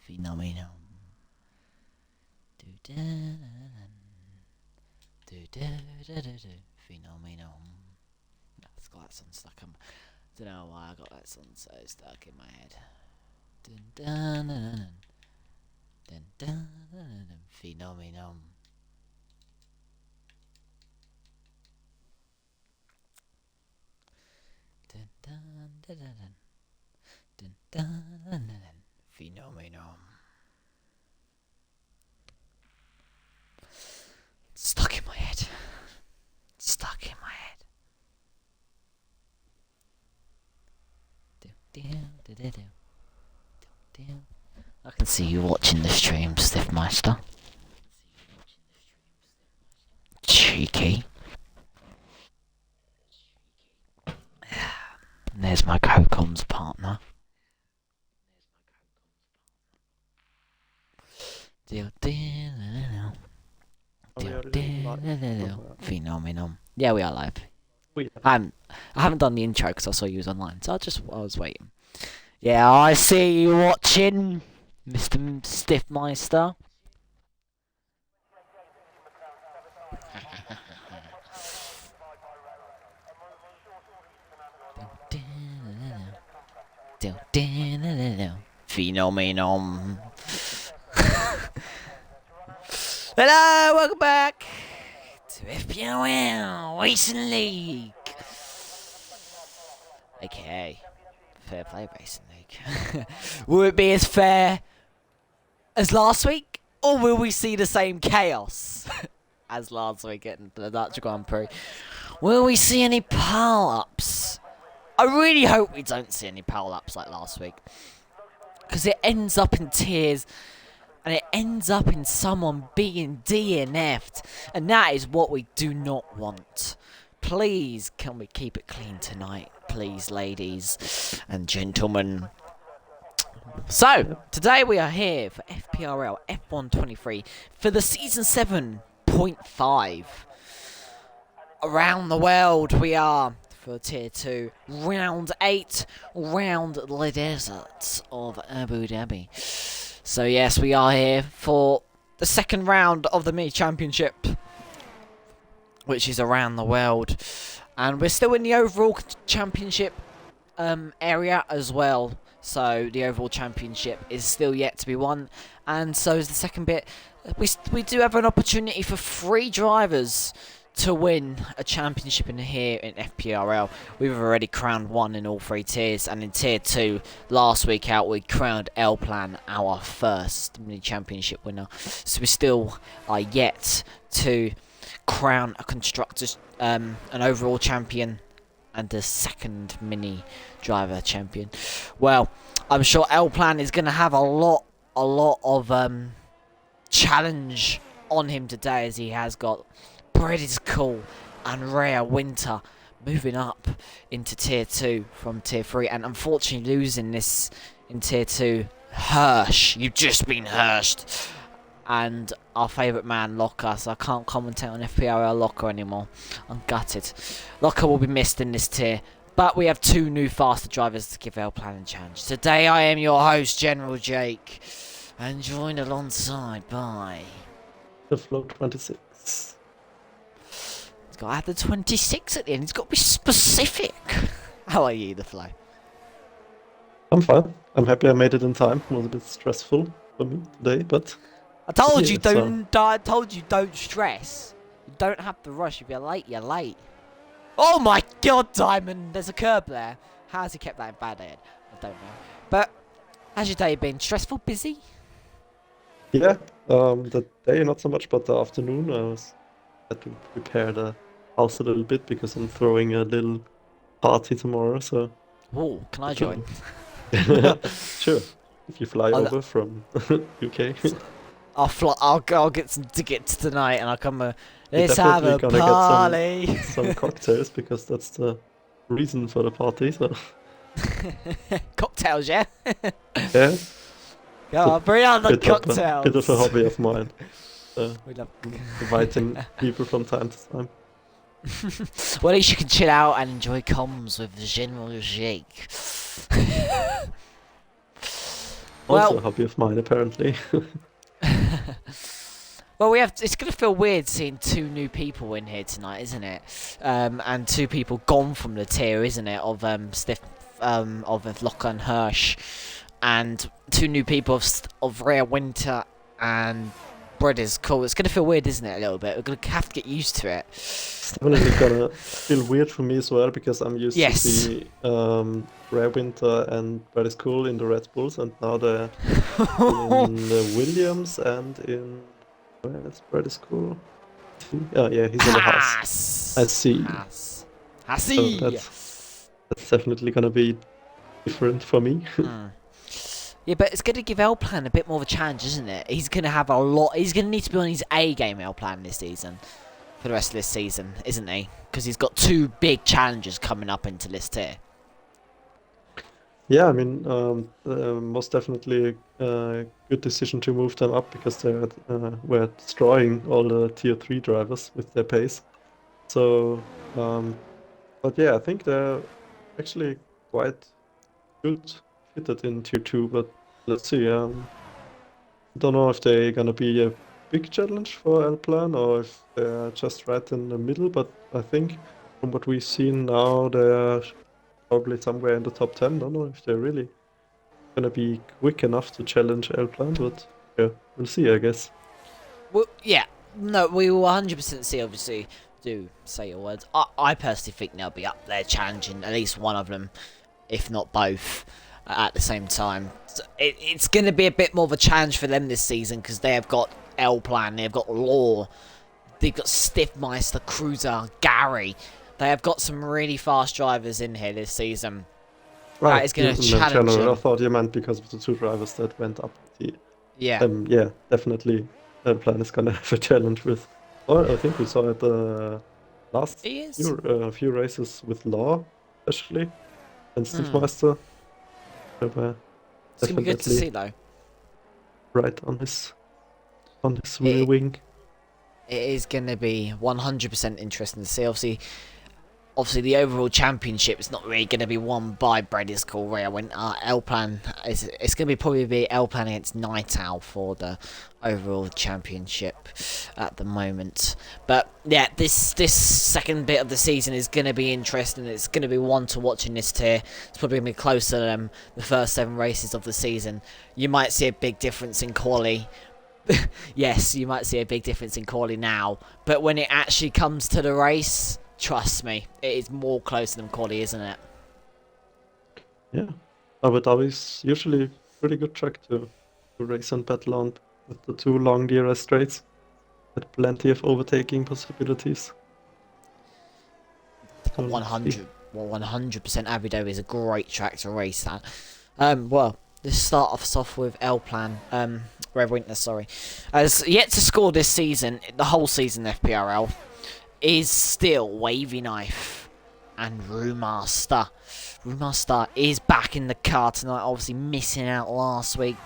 Phenomenal. Phenomenal. That's got that song stuck in. Don't know why I got that song so stuck in my head. Phenomenal. Phenomenal. Stuck in my head. Stuck in my head. I can see you watching the stream, Stiffmeister. Cheeky. There's my co-comms partner. Phenomenal. Yeah, we are live. I haven't done the intro because I saw you was online, so I was waiting. Yeah, I see you watching, Mr. Stiffmeister. Phenomenal. Hello, welcome back to FPRL Racing League, aka Fair Play Racing League. Will it be as fair as last week, or will we see the same chaos as last week at the Dutch Grand Prix? Will we see any power-ups? I really hope we don't see any power-ups like last week, because it ends up in tears. And it ends up in someone being DNF'd. And that is what we do not want. Please, can we keep it clean tonight? Please, ladies and gentlemen. So, today we are here for FPRL F123 for the Season 7.5. Around the world we are for Tier 2. Round 8, round the deserts of Abu Dhabi. So yes, we are here for the second round of the mini championship, which is around the world, and we're still in the overall championship area as well. So the overall championship is still yet to be won, and so is the second bit. We do have an opportunity for 3 drivers to win a championship in here in FPRL. We've already crowned 1 in all 3 tiers, and in tier 2 last week out we crowned L Plan our first mini championship winner. So we still are yet to crown a constructors an overall champion and a second mini driver champion. Well, I'm sure L Plan is going to have a lot of challenge on him today, as he has got Cool and Rare Winter moving up into tier 2 from tier 3, and unfortunately losing this in tier 2. Hirsch, you've just been Hirshed, and our favourite man Locker, so I can't commentate on FPRL Locker anymore. I'm gutted. Locker will be missed in this tier, but we have 2 new faster drivers to give L Plan a challenge. Today I am your host, General Jake, and joined alongside by the Flow 26. It's got to add the 26 at the end. It's got to be specific. How are you, the Flow? I'm fine. I'm happy I made it in time. It was a bit stressful for me today, but I told yeah, you don't. I told you don't stress. You don't have to rush. If you're late, you're late. Oh my God, Diamond! There's a curb there. How's he kept that in bad head? I don't know. But how's your day been? Stressful, busy? yeah, the day not so much, but the afternoon had to prepare the house a little bit because I'm throwing a little party tomorrow. So. Oh, can I join? Sure. If you fly over from UK. I'll get some tickets tonight, and I'll come. Let's have a party. Get some cocktails, because that's the reason for the party. So. Cocktails, yeah. Yeah. Yeah, bring on the cocktails. Bit of a hobby of mine. We love inviting people from time to time. Well, at least you can chill out and enjoy comms with General Jake. Also Well, a hobby of mine, apparently. well, we have. It's gonna feel weird seeing two new people in here tonight, isn't it? And two people gone from the tier, isn't it? Of Locker and Hirsch, and two new people of Rare Winter and Brothers. Cool. It's gonna feel weird, isn't it? A little bit. We're gonna have to get used to it. It's definitely gonna feel weird for me as well because I'm used to Yes. see Rare Winter and Brad is Cool in the Red Bulls, and now they're in the Williams and in where is Brad is Cool? Oh yeah, he's in the Haas. I see. Haas. So Hassy. that's definitely gonna be different for me. Yeah, but it's going to give L-Plan a bit more of a challenge, isn't it? He's going to have a lot. He's going to need to be on his A game, L-Plan, this season. For the rest of this season, isn't he? Because he's got two big challenges coming up into this tier. Yeah, I mean, most definitely a good decision to move them up because they were destroying all the tier 3 drivers with their pace. So, but yeah, I think they're actually quite good fitted in tier 2, but let's see. I don't know if they're gonna be a big challenge for L-Plan or if they're just right in the middle, but I think from what we've seen now, they're probably somewhere in the top 10. Don't know if they're really gonna be quick enough to challenge L-Plan, but yeah, we'll see, I guess. Well, yeah. No, we will 100% see, obviously. Do say your words. I personally think they'll be up there challenging at least one of them, if not both, at the same time. So it's going to be a bit more of a challenge for them this season because they have got L-Plan, they've got Law, they've got Stiffmeister, Cruiser, Gary. They have got some really fast drivers in here this season. Right, That is going to in challenge general, I them. thought you meant because of the two drivers that went up. Yeah. Yeah, definitely. L-Plan is gonna have a challenge with. Oh, I think we saw it last He is. few races with Law, especially, and Hmm. Stiefmeister. They were It's going to be good to definitely see, though. right on his rear wing. It is going to be 100% interesting to see. Obviously, the overall championship is not really going to be won by Brady's Call Rhea Winter. L-Plan, it's going to probably be L-Plan against Night Owl for the overall championship at the moment. But yeah, this second bit of the season is going to be interesting. It's going to be one to watch in this tier. It's probably going to be closer than the first 7 races of the season. You might see a big difference in quali. Yes, you might see a big difference in quali now. But when it actually comes to the race, trust me, it is more closer than quali, isn't it? Yeah, Abu Dhabi is usually pretty good track to race and battle on with the two long DRS straights. With plenty of overtaking possibilities. So let's see. 100% Abu Dhabi is a great track to race at. Well, let's start off with L-Plan. Rev Winter, sorry. As yet to score this season, the whole season FPRL, is still Wavy Knife and Remaster. Remaster is back in the car tonight, obviously missing out last week.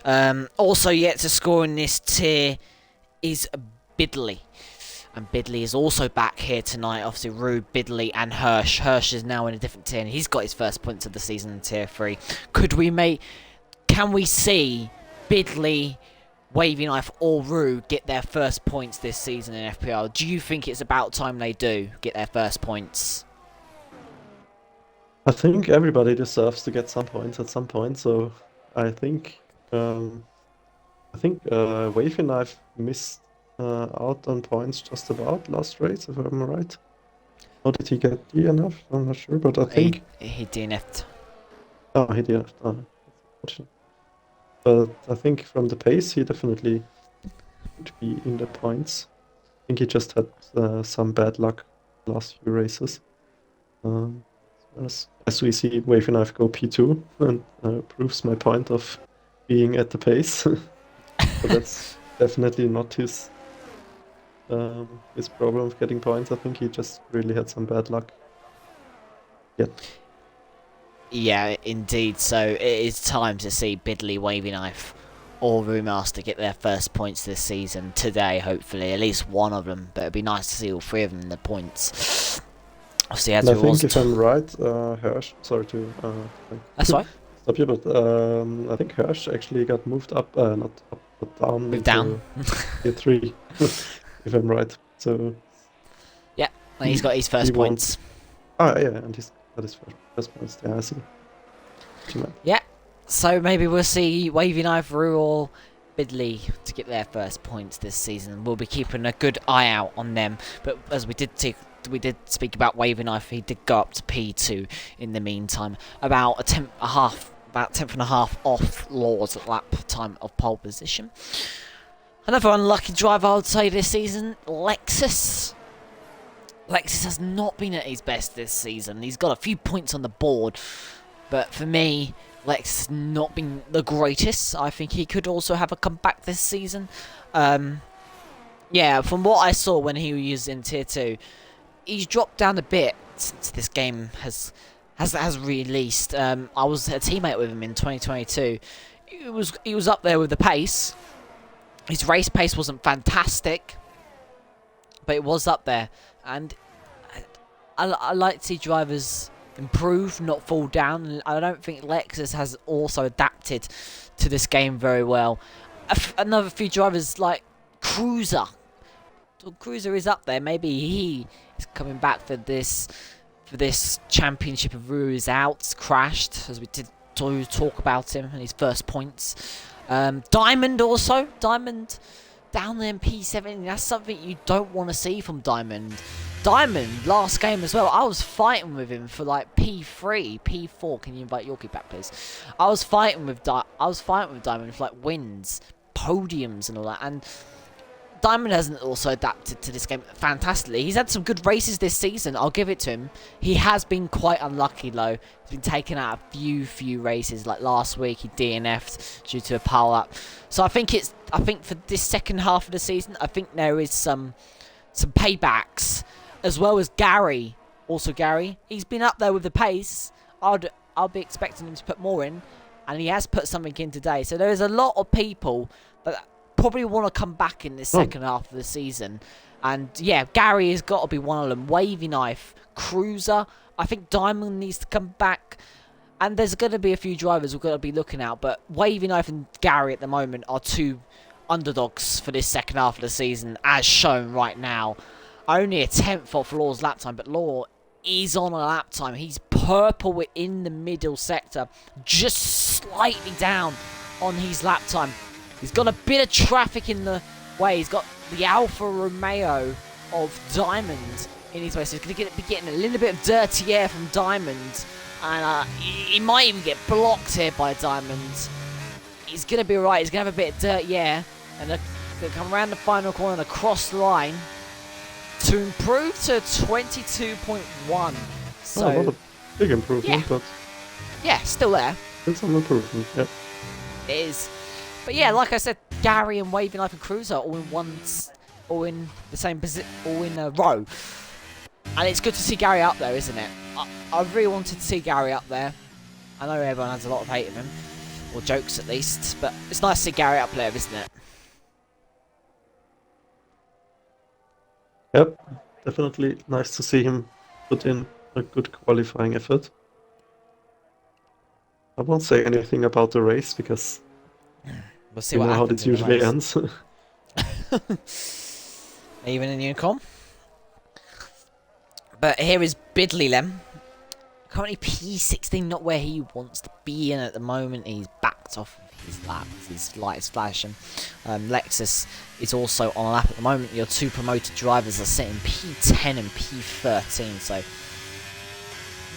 Also yet to score in this tier is Bidley. And Bidley is also back here tonight. Obviously, Rue, Bidley, and Hirsch. Hirsch is now in a different tier, and he's got his first points of the season in tier 3. Can we see Bidley, Wavy Knife, or Rue get their first points this season in FPL? Do you think it's about time they do get their first points? I think everybody deserves to get some points at some point. So I think Wavy Knife missed out on points just about last race, if I'm right. Or did he get DNF? I'm not sure, but I think He DNF'd. oh, he DNF'd. Oh, that's unfortunate. But I think from the pace, he definitely would be in the points. I think he just had some bad luck last few races. As we see Wavy Knife go P2, and proves my point of being at the pace. But that's definitely not his problem of getting points. I think he just really had some bad luck. Yeah, indeed. So it is time to see Bidley, Wavy Knife, or Remaster get their first points this season today. Hopefully, at least one of them. But it'd be nice to see all 3 of them in the points. Obviously, as And I we think was if I'm right, Hirsch. Sorry to That's right. stop you, but I think Hirsch actually got moved up, not up, but down Move down. into tier 3, if I'm right. So Yeah, and he's got his first he won't. points. Ah, yeah, and he's got his first points. Yeah, I see. Yeah, so maybe we'll see Wavy Knife, Rue or Bidley to get their first points this season. We'll be keeping a good eye out on them. But as we did speak about Wavy Knife, he did go up to P2 in the meantime, about a tenth and a half off Law's lap time of pole position. Another unlucky driver I would say this season, Lexus. Lexus has not been at his best this season. He's got a few points on the board, but for me, Lexus has not been the greatest. I think he could also have a comeback this season. Yeah, from what I saw when he was in Tier 2, he's dropped down a bit since this game has released. I was a teammate with him in 2022. He was up there with the pace. His race pace wasn't fantastic, but it was up there. And I like to see drivers improve, not fall down. I don't think Lexus has also adapted to this game very well. Another few drivers like Cruiser. So Cruiser is up there. Maybe he is coming back for this championship. Of Rue is out, crashed, as we did talk about him and his first points. Diamond also. Diamond down there in P7. That's something you don't want to see from Diamond. Diamond, last game as well, I was fighting with him for like P3, P4. Can you invite Yorkie back, please? I was fighting with Diamond for like wins, podiums and all that. And Diamond hasn't also adapted to this game fantastically. He's had some good races this season, I'll give it to him. He has been quite unlucky though. He's been taken out a few races, like last week he DNF'd due to a pile up. So I think for this second half of the season, I think there is some paybacks, as well as Gary. Also Gary, he's been up there with the pace. I'll be expecting him to put more in, and he has put something in today. So there is a lot of people that probably want to come back in this second half of the season. And yeah, Gary has got to be one of them. Wavy Knife, Cruiser. I think Diamond needs to come back. And there's going to be a few drivers we're going to be looking at. But Wavy Knife and Gary at the moment are two underdogs for this second half of the season, as shown right now. Only a 10th off Law's lap time, but Law is on a lap time. He's purple in the middle sector, just slightly down on his lap time. He's got a bit of traffic in the way. He's got the Alfa Romeo of Diamond in his way, so he's going to be getting a little bit of dirty air from Diamond, and he might even get blocked here by Diamond. He's going to be alright. He's going to have a bit of dirty air, and they're going to come around the final corner and across the line to improve to 22.1. So, not a big improvement, yeah. but yeah, still there. it's some improvement. Yeah. It is. But yeah, like I said, Gary and Wavy Knife and Cruiser all in the same position, all in a row. And it's good to see Gary up there, isn't it? I really wanted to see Gary up there. I know everyone has a lot of hate of him, or jokes at least, but it's nice to see Gary up there, isn't it? Yep, definitely nice to see him put in a good qualifying effort. I won't say anything about the race because We'll see you what know how happens this in the usually race. ends. Even in Unicom. But here is Bidley Lem. Currently P16, not where he wants to be in at the moment. He's backed off of his lap. His light is flashing. Lexus is also on a lap at the moment. Your two promoted drivers are sitting P10 and P13. So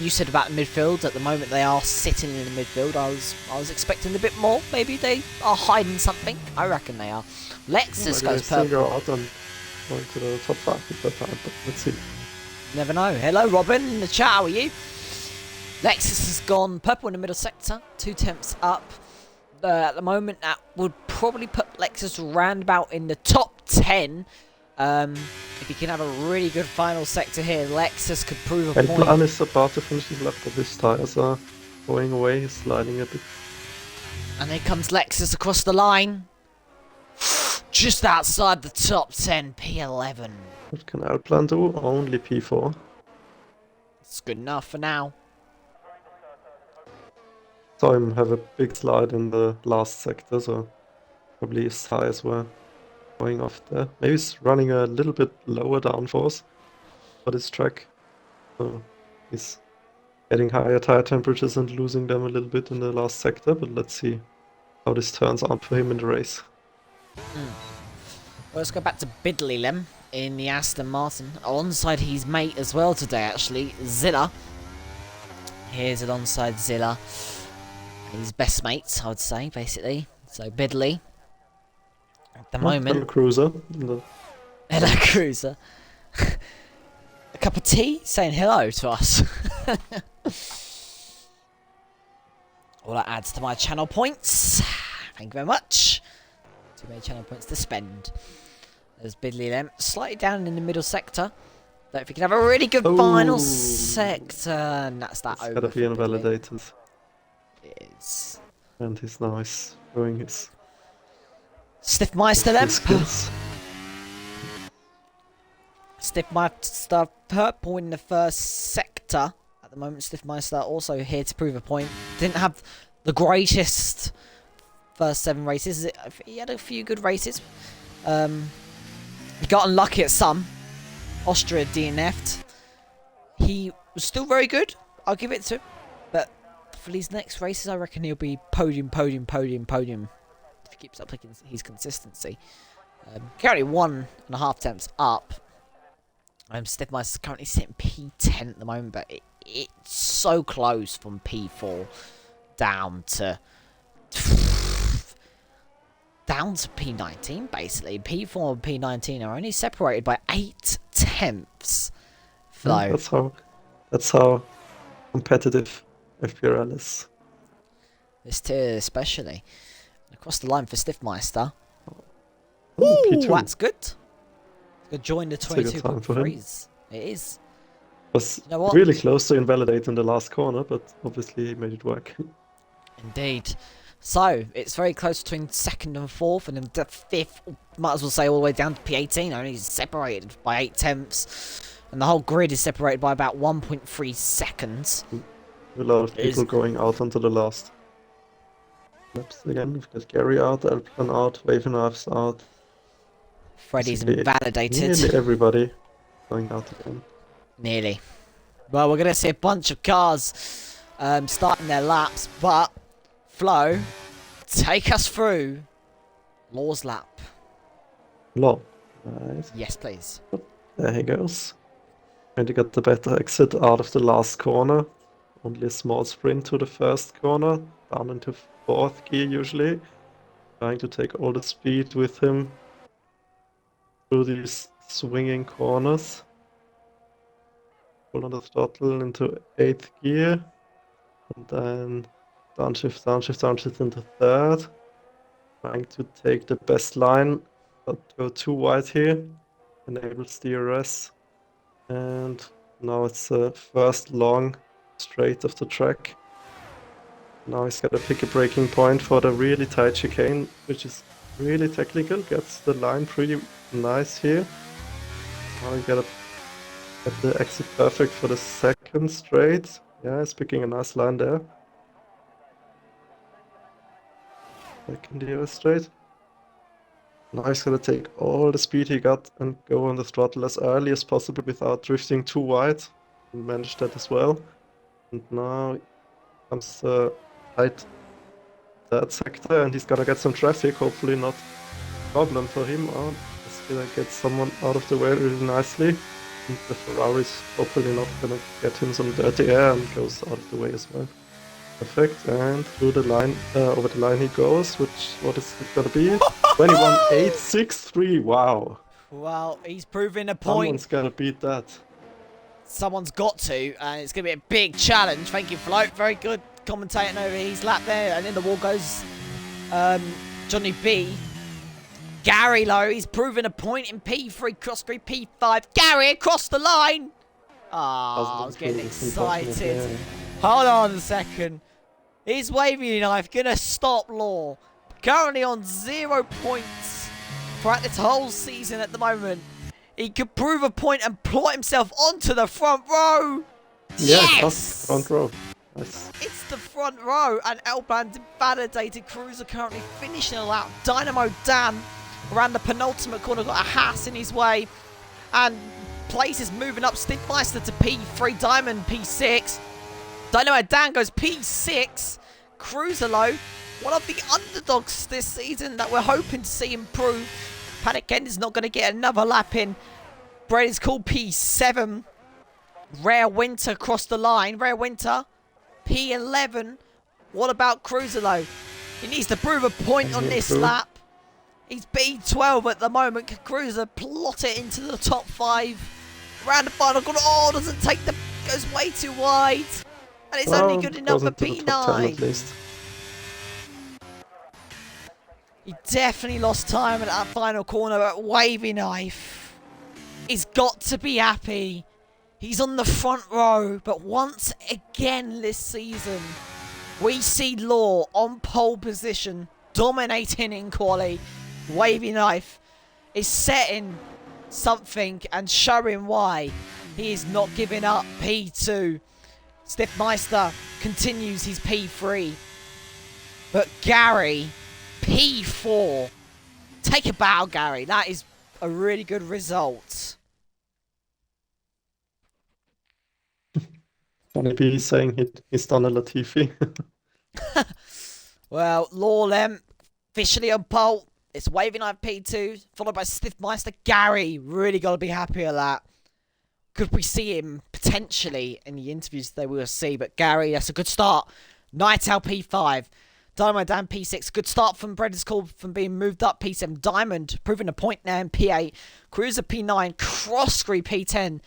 you said about the midfield. At the moment, they are sitting in the midfield. I was expecting a bit more. Maybe they are hiding something. I reckon they are. Lexus goes still purple. go out and going to the top 5 at that time, but let's see. Never know. Hello, Robin, in the chat. How are you? Lexus has gone purple in the middle sector. 2 temps up. At the moment, that would probably put Lexus round about in the top 10. If he can have a really good final sector here, Lexus could prove a point. Plan is about to finish his lap, but his tires are going away, he's sliding a bit. And here comes Lexus across the line. Just outside the top 10, P11. What can Alplan do? Only P4. It's good enough for now. saw him have a big slide in the last sector, so probably his tires were going off there. Maybe he's running a little bit lower downforce for this track. So he's getting higher tire temperatures and losing them a little bit in the last sector, but let's see how this turns out for him in the race. Well, let's go back to Bidley Lem in the Aston Martin. Alongside his mate as well today, actually, Zilla. Here's alongside Zilla. His best mates, I would say, basically. So Bidley, at the moment. Cruiser. Hello, Cruiser. A cup of tea saying hello to us. All that adds to my channel points. Thank you very much. Too many channel points to spend. There's Bidley Lem, slightly down in the middle sector. Don't think he can have a really good final sector. And that's that over. Gotta be invalidated. It is. And he's nice throwing his Stiffmeister Lem. skills. Stiffmeister purple in the first sector. At the moment, Stiffmeister also here to prove a point. Didn't have the greatest first 7 races. He had a few good races. He got unlucky at some. Austria DNF'd. He was still very good. I'll give it to him. But for these next races, I reckon he'll be podium. If he keeps up his consistency. Currently 1.5 attempts up. Stiffmeister's currently sitting P10 at the moment, but it's so close from P4 down to P19, basically. P4 and P19 are only separated by 8 tenths. That's how competitive FPRL is. This tier especially. Across the line for Stiffmeister. Oh, Ooh, P2. that's good. Good join the That's a good time for him. 22.3s. It is. Was You know what? really close to invalidate in the last corner, but obviously he made it work. Indeed. So, it's very close between 2nd and 4th, and then the 5th, might as well say all the way down to P18, only separated by 8 tenths. And the whole grid is separated by about 1.3 seconds. A lot of people going out onto the last laps again. We've got Gary out, Alplan out, Wavenknife's out. Freddy's Basically, invalidated. Nearly everybody going out again. Nearly. Well, we're going to see a bunch of cars starting their laps, but Flo, take us through Law's lap. Law. Nice. Yes, please. There he goes. Trying to get the better exit out of the last corner. Only a small sprint to the first corner. Down into 4th gear usually. Trying to take all the speed with him through these swinging corners. Pull on the throttle into 8th gear. And then downshift into 3rd. Trying to take the best line, but go too wide here. Enables DRS. And now it's the first long straight of the track. Now he's got to pick a braking point for the really tight chicane, which is really technical. Gets the line pretty nice here. Now you gotta get the exit perfect for the second straight. Yeah, he's picking a nice line there. Second DRS straight. Now he's gonna take all the speed he got and go on the throttle as early as possible without drifting too wide. And manage that as well. And now comes the tight third sector, and he's gonna get some traffic. Hopefully not a problem for him. Oh, he's gonna get someone out of the way really nicely. And the Ferrari's hopefully not gonna get him some dirty air and goes out of the way as well. Perfect, and through the line, over the line he goes, what is it gonna be? 21.863, wow. Well, he's proving a point. Someone's gotta beat that. Someone's got to, and it's going to be a big challenge. Thank you, Float. Very good commentating over his lap there. And in the wall goes Johnny B. Gary Lowe, he's proving a point in P3, cross 3, P5. Gary across the line. Ah, I was getting excited. Hold on a second. Is Wavy Knife going to stop Law? Currently on 0 points throughout this whole season at the moment. He could prove a point and plot himself onto the front row. Yeah, Yes! front row. Nice. It's the front row, and Elbland invalidated. Cruiser currently finishing a lap. Dynamo Dan around the penultimate corner, got a Haas in his way, and places moving up. Stinkmeister to P3, Diamond P6. Dynamo Dan goes P6. Cruiser low, one of the underdogs this season that we're hoping to see improve. Panic Ken is not going to get another lap in. Brett is called P7. Rare Winter crossed the line. Rare Winter, P11. What about Cruiser though? He needs to prove a point on this lap. He's P12 at the moment. Can Cruiser plot it into the top 5? Round the final corner. Oh, doesn't take the... Goes way too wide. And it's only good enough for P9. At least. He definitely lost time at that final corner, but Wavy Knife, he's got to be happy. He's on the front row, but once again this season, we see Law on pole position, dominating in quali. Wavy Knife is setting something and showing why he is not giving up. P2. Stiffmeister continues his P3. But Gary, P4. Take a bow, Gary. That is a really good result. Funny be saying he's done a Latifi. Well, Lawlem officially on pole. It's Wavy Knife P2, followed by Stiffmeister. Gary, really got to be happy with that. Could we see him potentially in the interviews today? We'll see. But Gary, that's a good start. Night Owl P5. Dynamo Dan P6. Good start from Bredders Call from being moved up. P7. Diamond proving a point now in P8. Cruiser P9. Crosscree P10.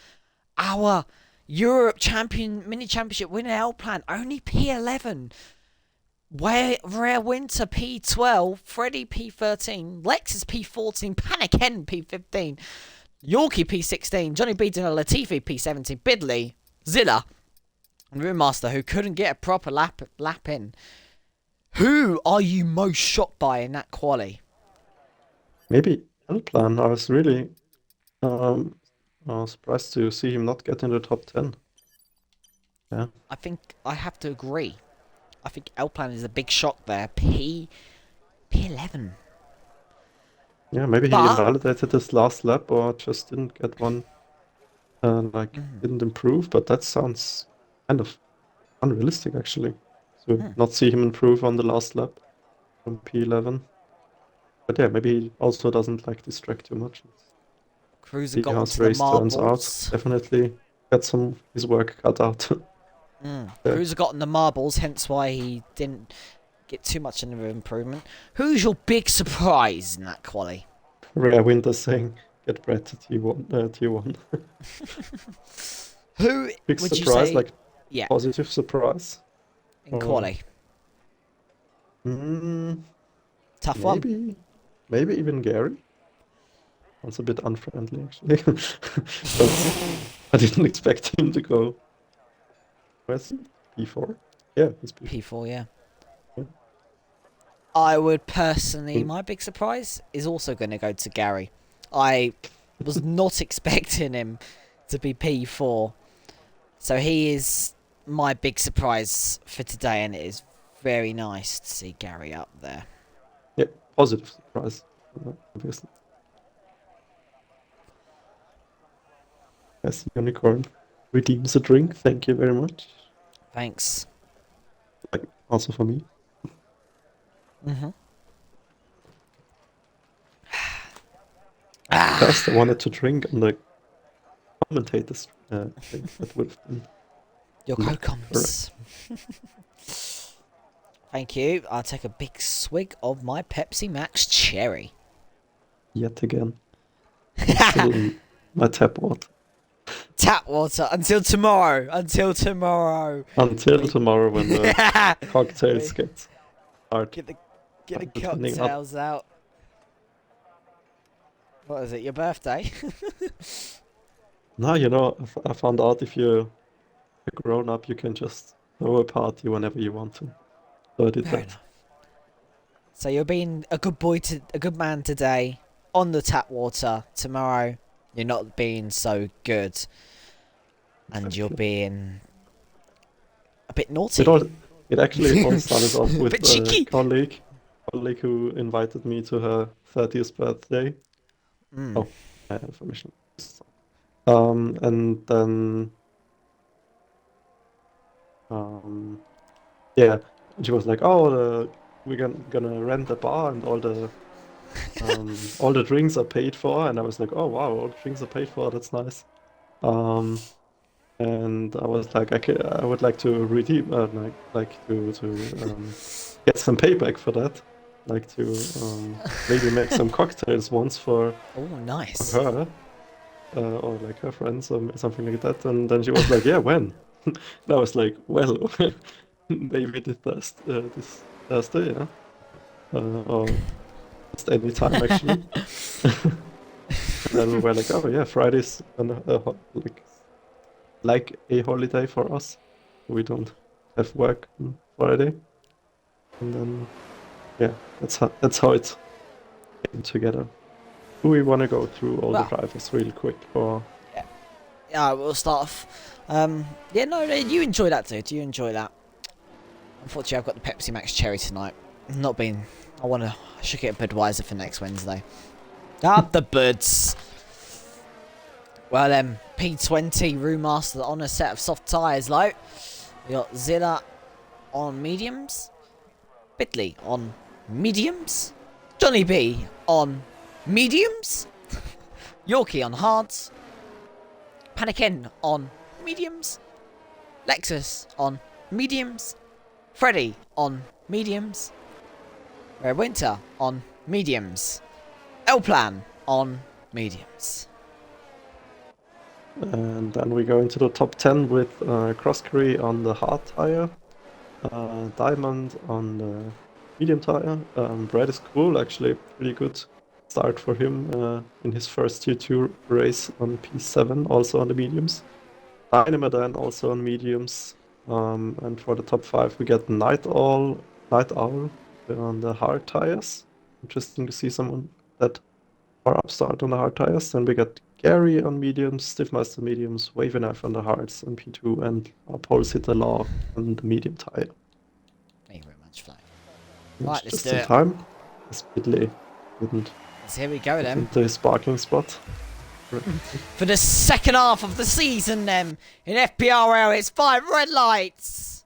Our Europe champion mini championship winner L-Plan only P11. Rare Winter P12. Freddy P13. Lexus P14. Panic Hen P15. Yorkie P16. Johnny B doing a Latifi P17. Bidley. Zilla. And Roommaster, who couldn't get a proper lap in. Who are you most shocked by in that quali? Maybe L-Plan. I was really surprised to see him not get in the top 10. Yeah. I think I have to agree. I think L-Plan is a big shock there. P11. Yeah, maybe he invalidated his last lap or just didn't get one, didn't improve, but that sounds kind of unrealistic actually. So not see him improve on the last lap from P11. But yeah, maybe he also doesn't like distract too much. Cruiser See got how onto his the race turns marbles. out. Definitely got his work cut out. Yeah. Cruiser got on the marbles, hence why he didn't get too much of an improvement. Who's your big surprise in that quali? Rare Winter saying, get Brett to T1. Who Big would surprise, you say? like positive surprise. In quali. Tough one. Maybe even Gary. That's a bit unfriendly actually. But I didn't expect him to go. Where's he? P4? Yeah, he's P4. P4, yeah. I would personally, my big surprise is also going to go to Gary. I was not expecting him to be P4. So he is my big surprise for today, and it is very nice to see Gary up there. Yeah, positive surprise, obviously. Yes, Unicorn redeems a drink. Thank you very much. Thanks. Like, also for me. First, I wanted to drink on the commentators thing. That would have been Your code comes. Thank you. I'll take a big swig of my Pepsi Max Cherry. Yet again. Still in my tap water. Tap water until tomorrow. Until tomorrow. Until tomorrow when the cocktails get hard. Get the cocktails out. What is it? Your birthday? No, I found out if you're a grown up, you can just throw a party whenever you want to. So I did Fair that. enough. So you're being a good boy, a good man today on the tap water. Tomorrow, you're not being so good, and you're being A bit naughty. It actually all started off with Bit cheeky. colleague who invited me to her 30th birthday. Mm. Oh, I have information. And then yeah, she was like, "Oh, we're gonna rent a bar and all the drinks are paid for." And I was like, "Oh wow, all the drinks are paid for. That's nice." And I was like, I would like to redeem, like to get some payback for that, like to maybe make some cocktails once for Oh, nice. her, or like her friends or something like that. And then she was like, "Yeah, when?" And I was like, "Well, maybe this Thursday, yeah, or just any time actually." And then we were like, "Oh yeah, Friday's like a holiday for us. We don't have work on Friday." And then yeah, that's how it came together. Do we want to go through all the drivers real quick, or Yeah, we'll start off. Yeah, no, you enjoy that, dude. You enjoy that. Unfortunately, I've got the Pepsi Max Cherry tonight. Not been. I should get a Budweiser for next Wednesday. The buds. Well, P20 Brewmaster on a set of soft tyres, like. We got Zilla on mediums. Bidley on mediums. Johnny B on mediums. Yorkie on hards. Panikin on mediums. Lexus on mediums. Freddy on mediums. Red Winter on mediums. L-Plan on mediums. and then we go into the top 10 with Crosscarry on the hard tire, Diamond on the medium tire. Brad is cool, actually, pretty good start for him in his first Tier 2 race on P7, also on the mediums. Dynamadan also on mediums. And for the top 5 we get Night Owl on the hard tires. Interesting to see someone that far upstart on the hard tires. Then we got Gary on mediums, Stiffmaster mediums, Wave Knife on the hards on P2, and Paul's Hit the Law on the medium tire. Thank you very much, Fly. And Right, let's just do in it. time. Speedly didn't So here we go then. into his parking spot. For the second half of the season then, in FPRL, it's 5 red lights.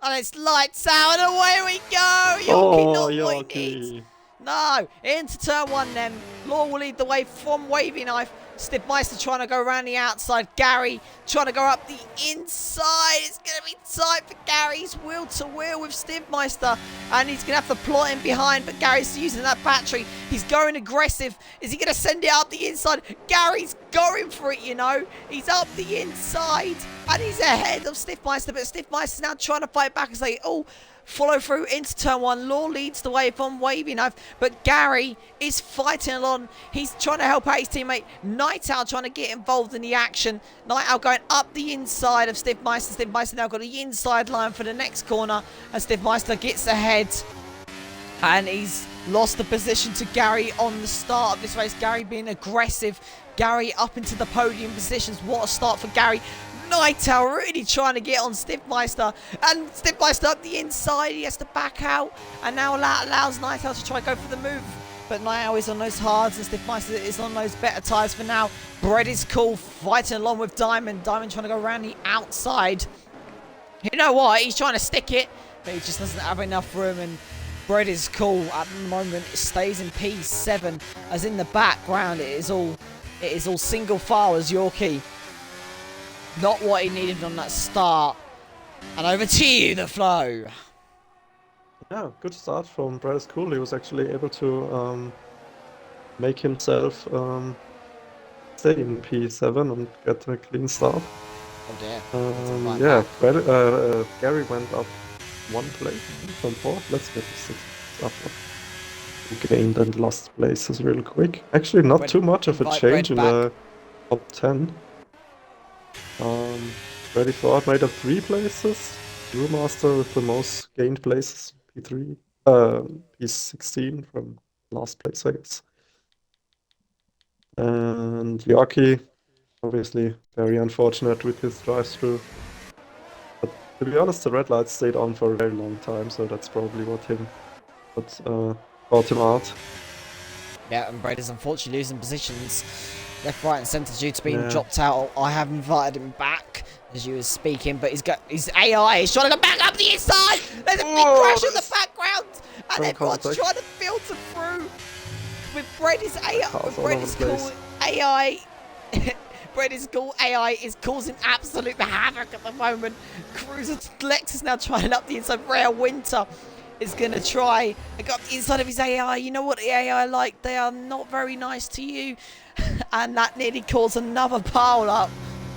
And it's lights out and away we go! Yorkie, not what he needs. Yorkie! No, into turn 1 then. Law will lead the way from Wavy Knife. Stiffmeister trying to go around the outside. Gary trying to go up the inside. It's going to be tight for Gary. He's wheel to wheel with Stiffmeister. And he's going to have to plot him behind. But Gary's using that battery. He's going aggressive. Is he going to send it up the inside? Gary's going for it, you know. He's up the inside. And he's ahead of Stiffmeister. But Stiffmeister's now trying to fight back and say, oh, follow through into turn 1. Law leads the way from Wavy Knife, but Gary is fighting along. He's trying to help out his teammate. Night Owl trying to get involved in the action. Night Owl going up the inside of Stiffmeister. Stiffmeister now got the inside line for the next corner, and Stiffmeister gets ahead. And he's lost the position to Gary on the start of this race. Gary being aggressive. Gary up into the podium positions. What a start for Gary. Night Owl really trying to get on Stiffmeister, and Stiffmeister up the inside. He has to back out, and now allows Night Owl to try to go for the move. But Night Owl is on those hards, and Stiffmeister is on those better tyres for now. Bread is cool, fighting along with Diamond. Diamond trying to go around the outside. You know what? He's trying to stick it, but he just doesn't have enough room. And Bread is cool at the moment. It stays in P7, as in the background it is all single file as Yorkie. Not what he needed on that start. And over to you, the flow. Yeah, good start from Brad Cool. He was actually able to make himself stay in P7 and get a clean start. Oh dear. Yeah, Gary went up 1 place from 4th. Let's get the 6th up. He gained and lost places real quick. Actually, not too much of a change in the top 10. Ready for made up 3 places. Brewmaster with the most gained places, P3, P16 from last place, I guess. And Yorkie, obviously very unfortunate with his drive-through. But To be honest, the red lights stayed on for a very long time, so that's probably what brought him out. Yeah, and Brady's unfortunately losing positions left, right, and centre due to being Yeah. dropped out. I have invited him back as you were speaking, but his AI is trying to go back up the inside. There's a big crash in the background, and Some everyone's contact. trying to filter through with Brady's AI. Cars all Brady's over the cool place. AI. Brady's cool AI is causing absolute havoc at the moment. Cruiser Lex is now trying up the inside. Rare Winter is going to try and go up the inside of his AI. You know what the AI like? They are not very nice to you. And that nearly caused another pile up.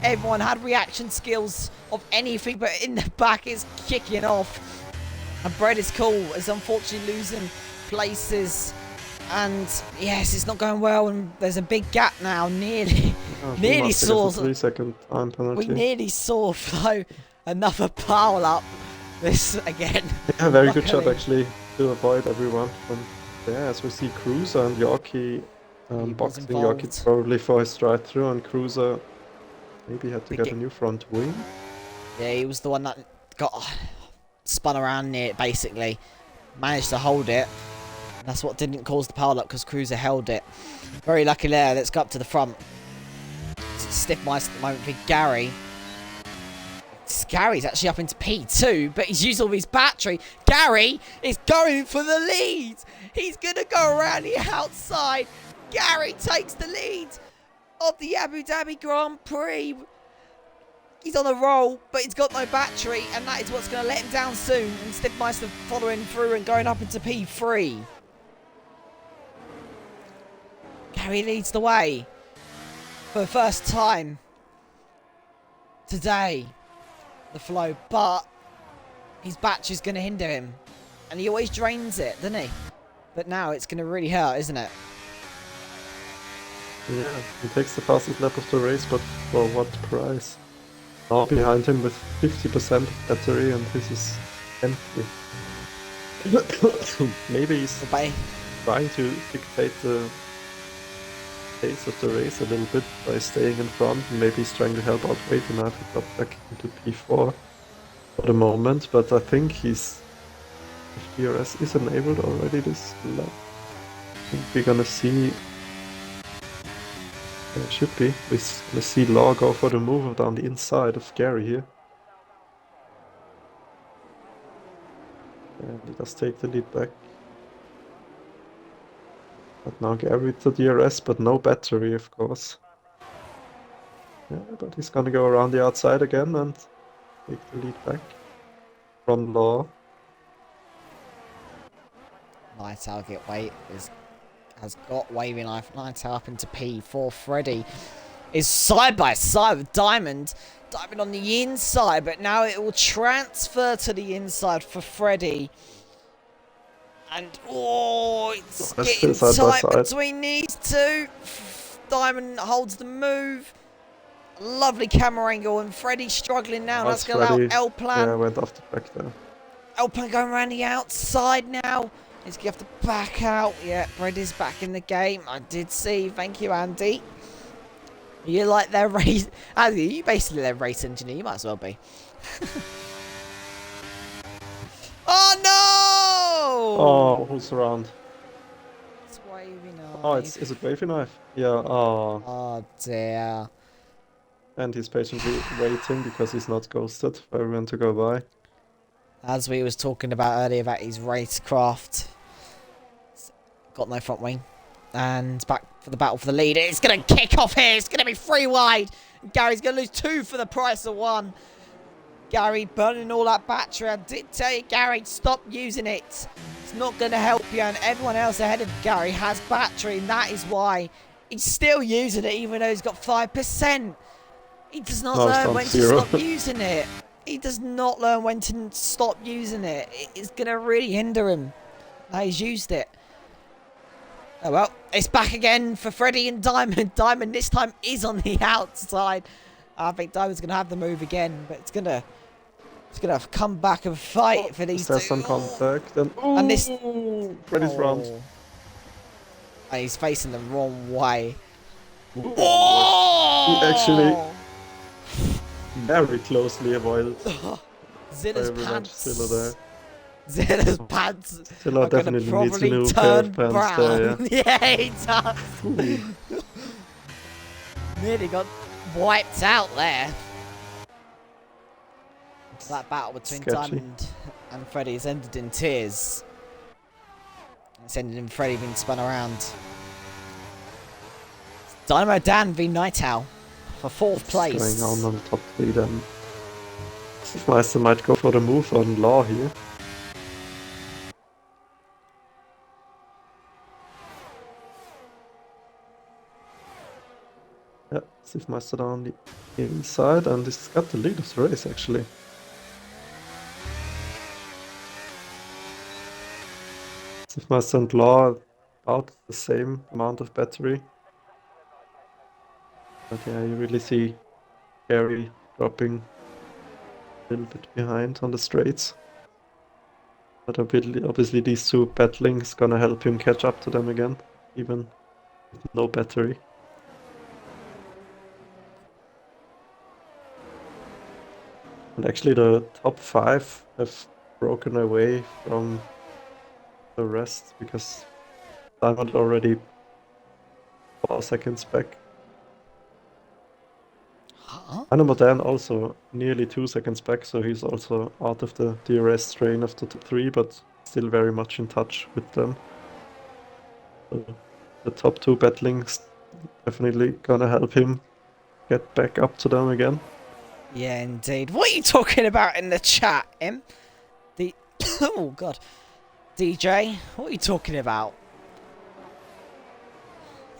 Everyone had reaction skills of anything, but in the back is kicking off. And Bread is cool is unfortunately losing places. And yes, it's not going well, and there's a big gap now. Nearly saw. 3-second time penalty. We nearly saw Flo another pile up. This again. Yeah, very good job Luckily. actually to avoid everyone from there. As we see, Cruiser and Yorkie was boxing involved. Yorkie probably for his stride through, and Cruiser maybe had to Big get get- a new front wing. Yeah, he was the one that got spun around near it, basically. Managed to hold it. And that's what didn't cause the pile up, because Cruiser held it. Very lucky there. Let's go up to the front. Stiff mice at the moment for Gary. Gary's actually up into P2, but he's used all his battery. Gary is going for the lead. He's going to go around the outside. Gary takes the lead of the Abu Dhabi Grand Prix. He's on a roll, but he's got no battery, and that is what's going to let him down soon. And Stiffmeister following through and going up into P3. Gary leads the way for the first time today. The flow, but his battery's going to hinder him, and he always drains it, doesn't he? But now it's going to really hurt, isn't it? Yeah, he takes the fastest lap of the race, but for what price? Now behind him with 50% of battery, and this is empty. Maybe he's Bye. trying to dictate the pace of the race a little bit by staying in front, and maybe he's trying to help out Wade enough to drop back into P4 for the moment, but I think his FPRS is enabled already this lap. I think we're gonna see. It should be. We're gonna see Law go for the move down the inside of Gary here. And he does take the lead back. But now Gary to DRS, but no battery, of course. Yeah, but he's gonna go around the outside again and take the lead back from Law. Nightowl has got waving life. Nightowl up into P4. Freddy is side by side with Diamond. Diamond on the inside, but now it will transfer to the inside for Freddy. And it's That's getting still side by tight side. between these two. Diamond holds the move. Lovely camera angle, and Freddy struggling now. That's going to allow Freddy, L-Plan. Yeah, went off the back there. L-Plan going around the outside now. He's going to have to back out. Yeah, Freddy's back in the game. I did see. Thank you, Andy. You like their race. Andy, you basically their race engineer. You might as well be. Oh, no! Oh, who's around? It's wavy knife. Oh, is it Wavy Knife? Yeah, oh. Oh, dear. And he's patiently waiting because he's not ghosted for everyone to go by. As we was talking about earlier about his racecraft. Got no front wing. And back for the battle for the lead. It's going to kick off here. It's going to be 3 wide. Gary's going to lose 2 for the price of 1. Gary burning all that battery. I did tell you, Gary, stop using it. It's not going to help you. And everyone else ahead of Gary has battery. And that is why he's still using it, even though he's got 5%. He does not learn when to stop using it. He does not learn when to stop using it. It's going to really hinder him. Now he's used it. Oh well, it's back again for Freddy and Diamond. Diamond this time is on the outside. I think Diamond's going to have the move again, but it's going to come back and fight for these two. There's some contact. And this... Freddy's round. And he's facing the wrong way. He Oh! actually very closely avoided Zilla's Very much pants. still there. Zilla's pants Still are gonna definitely needs a probably new pair turn of pants brown. there, yeah. Yeah, he does. Ooh, Nearly got wiped out there. That battle between sketchy. Diamond and Freddy has ended in tears. It's ended in Freddy being spun around. Dynamo Dan v Night Owl for 4th place. Going on the top 3 then. Meister might go for the move on Law here. Yeah, Meister down the inside, and he's got the lead of the race actually. Meister and Law about the same amount of battery. But yeah, you really see Gary dropping a little bit behind on the straights. But obviously these two battling is gonna help him catch up to them again, even with no battery. And actually the top 5 have broken away from the rest because Diamond already 4 seconds back. Huh? Animal Dan also nearly 2 seconds back, so he's also out of the DRS train of the 3, but still very much in touch with them. So the top 2 battling's definitely gonna help him get back up to them again. Yeah, indeed. What are you talking about in the chat, Em? Oh god, DJ, what are you talking about?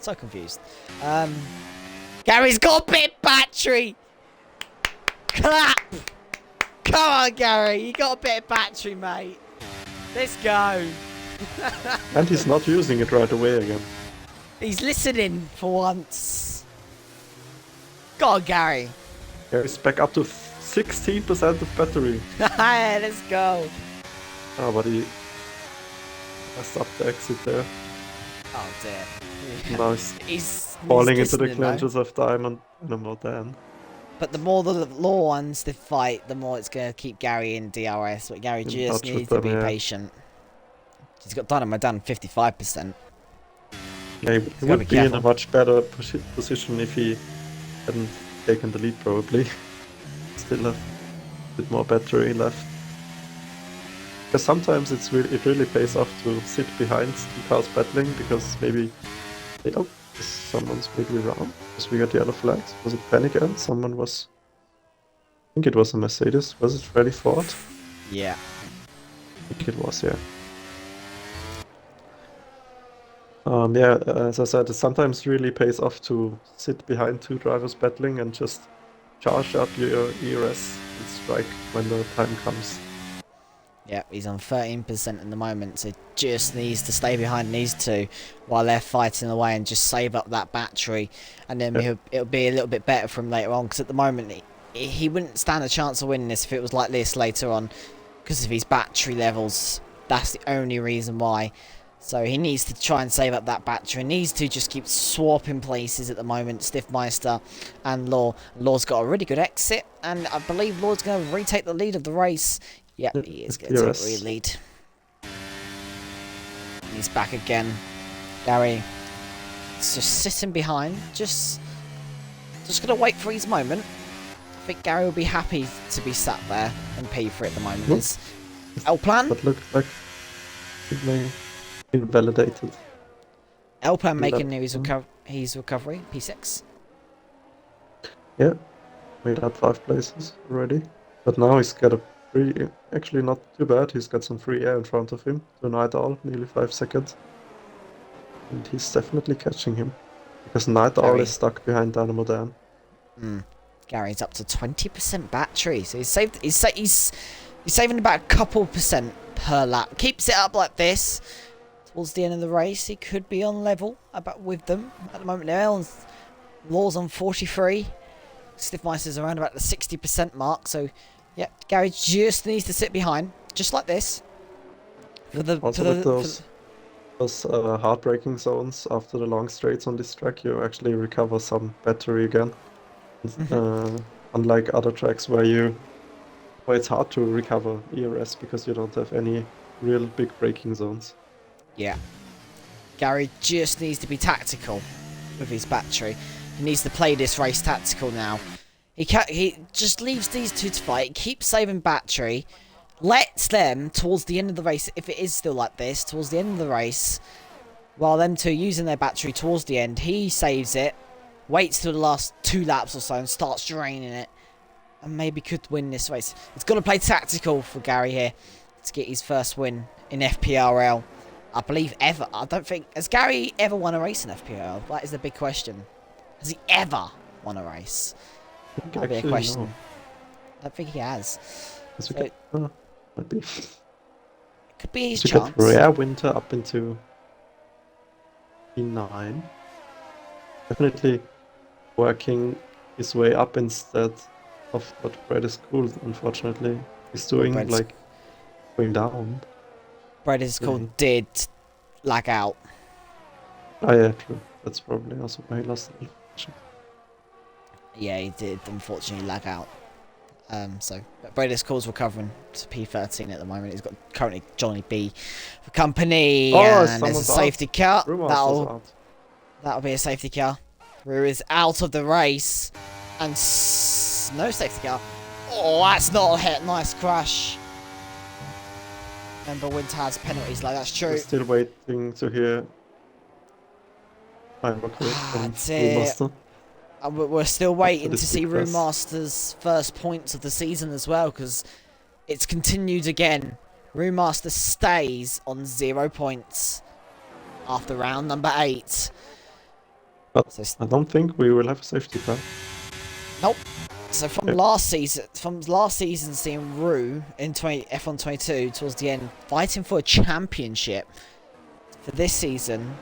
So confused. Gary's got a bit of battery. Clap. Come on, Gary. You got a bit of battery, mate. Let's go. And he's not using it right away again. He's listening for once. Go on, Gary. He's back up to 16% of battery. Hey, let's go. Oh, but he messed up the exit there. Oh dear. Now He's falling into the listening, though. clinches of Diamond no more Dan. But the more the law wants to fight, the more it's going to keep Gary in DRS. But Gary In just touch with needs to them, be yeah. patient. He's got Dynamo down 55%. Yeah, he gotta would be be in a careful. much better position if he hadn't taken the lead, probably. Still a bit more battery left. Because sometimes it really pays off to sit behind the cars battling, because maybe someone's maybe around. Because we got yellow flags. Was it panic end? Someone was. I think it was a Mercedes. Was it Freddy Ford? Yeah. I think it was, yeah. Yeah, as I said, it sometimes really pays off to sit behind 2 drivers battling and just charge up your ERS and strike when the time comes. Yeah, he's on 13% at the moment, so just needs to stay behind these two while they're fighting away and just save up that battery, and then it'll be a little bit better for him later on, because at the moment he wouldn't stand a chance of winning this if it was like this later on, because of his battery levels. That's the only reason why. So he needs to try and save up that battery. He needs to just keep swapping places at the moment, Stiffmeister and Law. Law's got a really good exit, and I believe Law's going to retake the lead of the race. Yep, he is going to take the lead. And he's back again. Gary is just sitting behind, just going to wait for his moment. I think Gary will be happy to be sat there and pay for it at the moment. Is L plan? That looked like it may invalidated. L plan making his recovery, P6. Yeah, made out 5 places already. But now he's got a free, actually not too bad, he's got some free air in front of him. To Night Owl, nearly 5 seconds. And he's definitely catching him. Because Night Owl is stuck behind Dynamo Dan. Gary's up to 20% battery, so he's saving about a couple percent per lap. Keeps it up like this towards the end of the race, he could be on level about with them at the moment. Now Law's on 43, Stiffmeister's around about the 60% mark. So yeah, Gary just needs to sit behind, just like this. For those heartbreaking zones after the long straights on this track, you actually recover some battery again. Unlike other tracks where you Well, it's hard to recover ERS because you don't have any real big braking zones. Yeah. Gary just needs to be tactical with his battery. He needs to play this race tactical now. He just leaves these two to fight, keeps saving battery, lets them towards the end of the race, if it is still like this, towards the end of the race, while them two using their battery towards the end, he saves it, waits till the last 2 laps or so and starts draining it, and maybe could win this race. It's got to play tactical for Gary here to get his first win in FPRL. I believe ever. I don't think... Has Gary ever won a race in FPRL? That is the big question. Has he ever won a race? That'd be a question. No. I don't think he has. So, Might be. it could be his To chance. get Rare Winter up into E9. Definitely working his way up instead of what Brad is cool, unfortunately. He's doing Brad's- like going down. Brady's called did lag out. Oh yeah, true. That's probably also why he lost the position. Yeah, he did unfortunately lag out. So Brady's call's recovering to P13 at the moment. He's got currently Johnny B for company, Oh, and there's a someone's safety car. Brewmaster's out. That'll be a safety car. Rue is out of the race, and no safety car. Oh, that's not a hit. Nice crash. Remember, Winter has penalties, like that's true. We're still waiting to hear time record from That's it. Brewmaster. We're still waiting to this see big press. Remaster's first points of the season as well, because it's continued again. Remaster stays on 0 points after round number 8. But So, I don't think we will have a safety car. nope. So from last season, seeing Rue in F1 22 towards the end, fighting for a championship. For this season,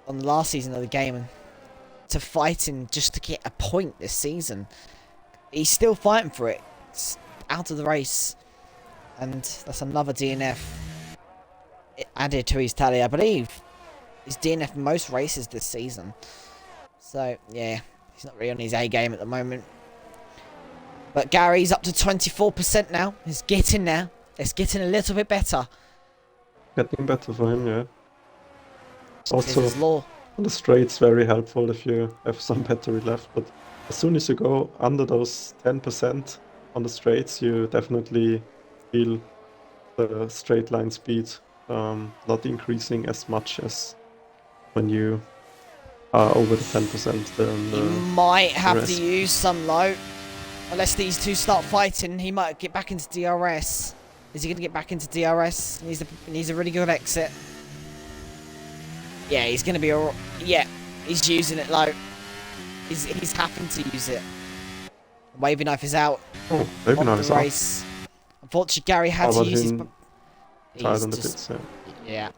on the last season of the game, to fighting just to get a point this season. He's still fighting for it. It's out of the race. And that's another DNF added to his tally, I believe. He's DNF most races this season. So, yeah, he's not really on his A game at the moment. But Gary's up to 24% now. He's getting there. It's getting a little bit better. Getting better for him, yeah. This Also, is law. on the straights, very helpful if you have some battery left. But as soon as you go under those 10% on the straights, you definitely feel the straight line speed not increasing as much as when you are over the 10%. He Then might have rest. to use some low. Unless these two start fighting, he might get back into DRS. Is he going to get back into DRS? He needs a really good exit. Yeah, he's going to be all... Yeah, he's using it low. He's having to use it. Wavy Knife is out Oh, maybe of now the it's out. race. Unfortunately, Gary had How to about use his... him He's tied on the just- pits, yeah. Yeah.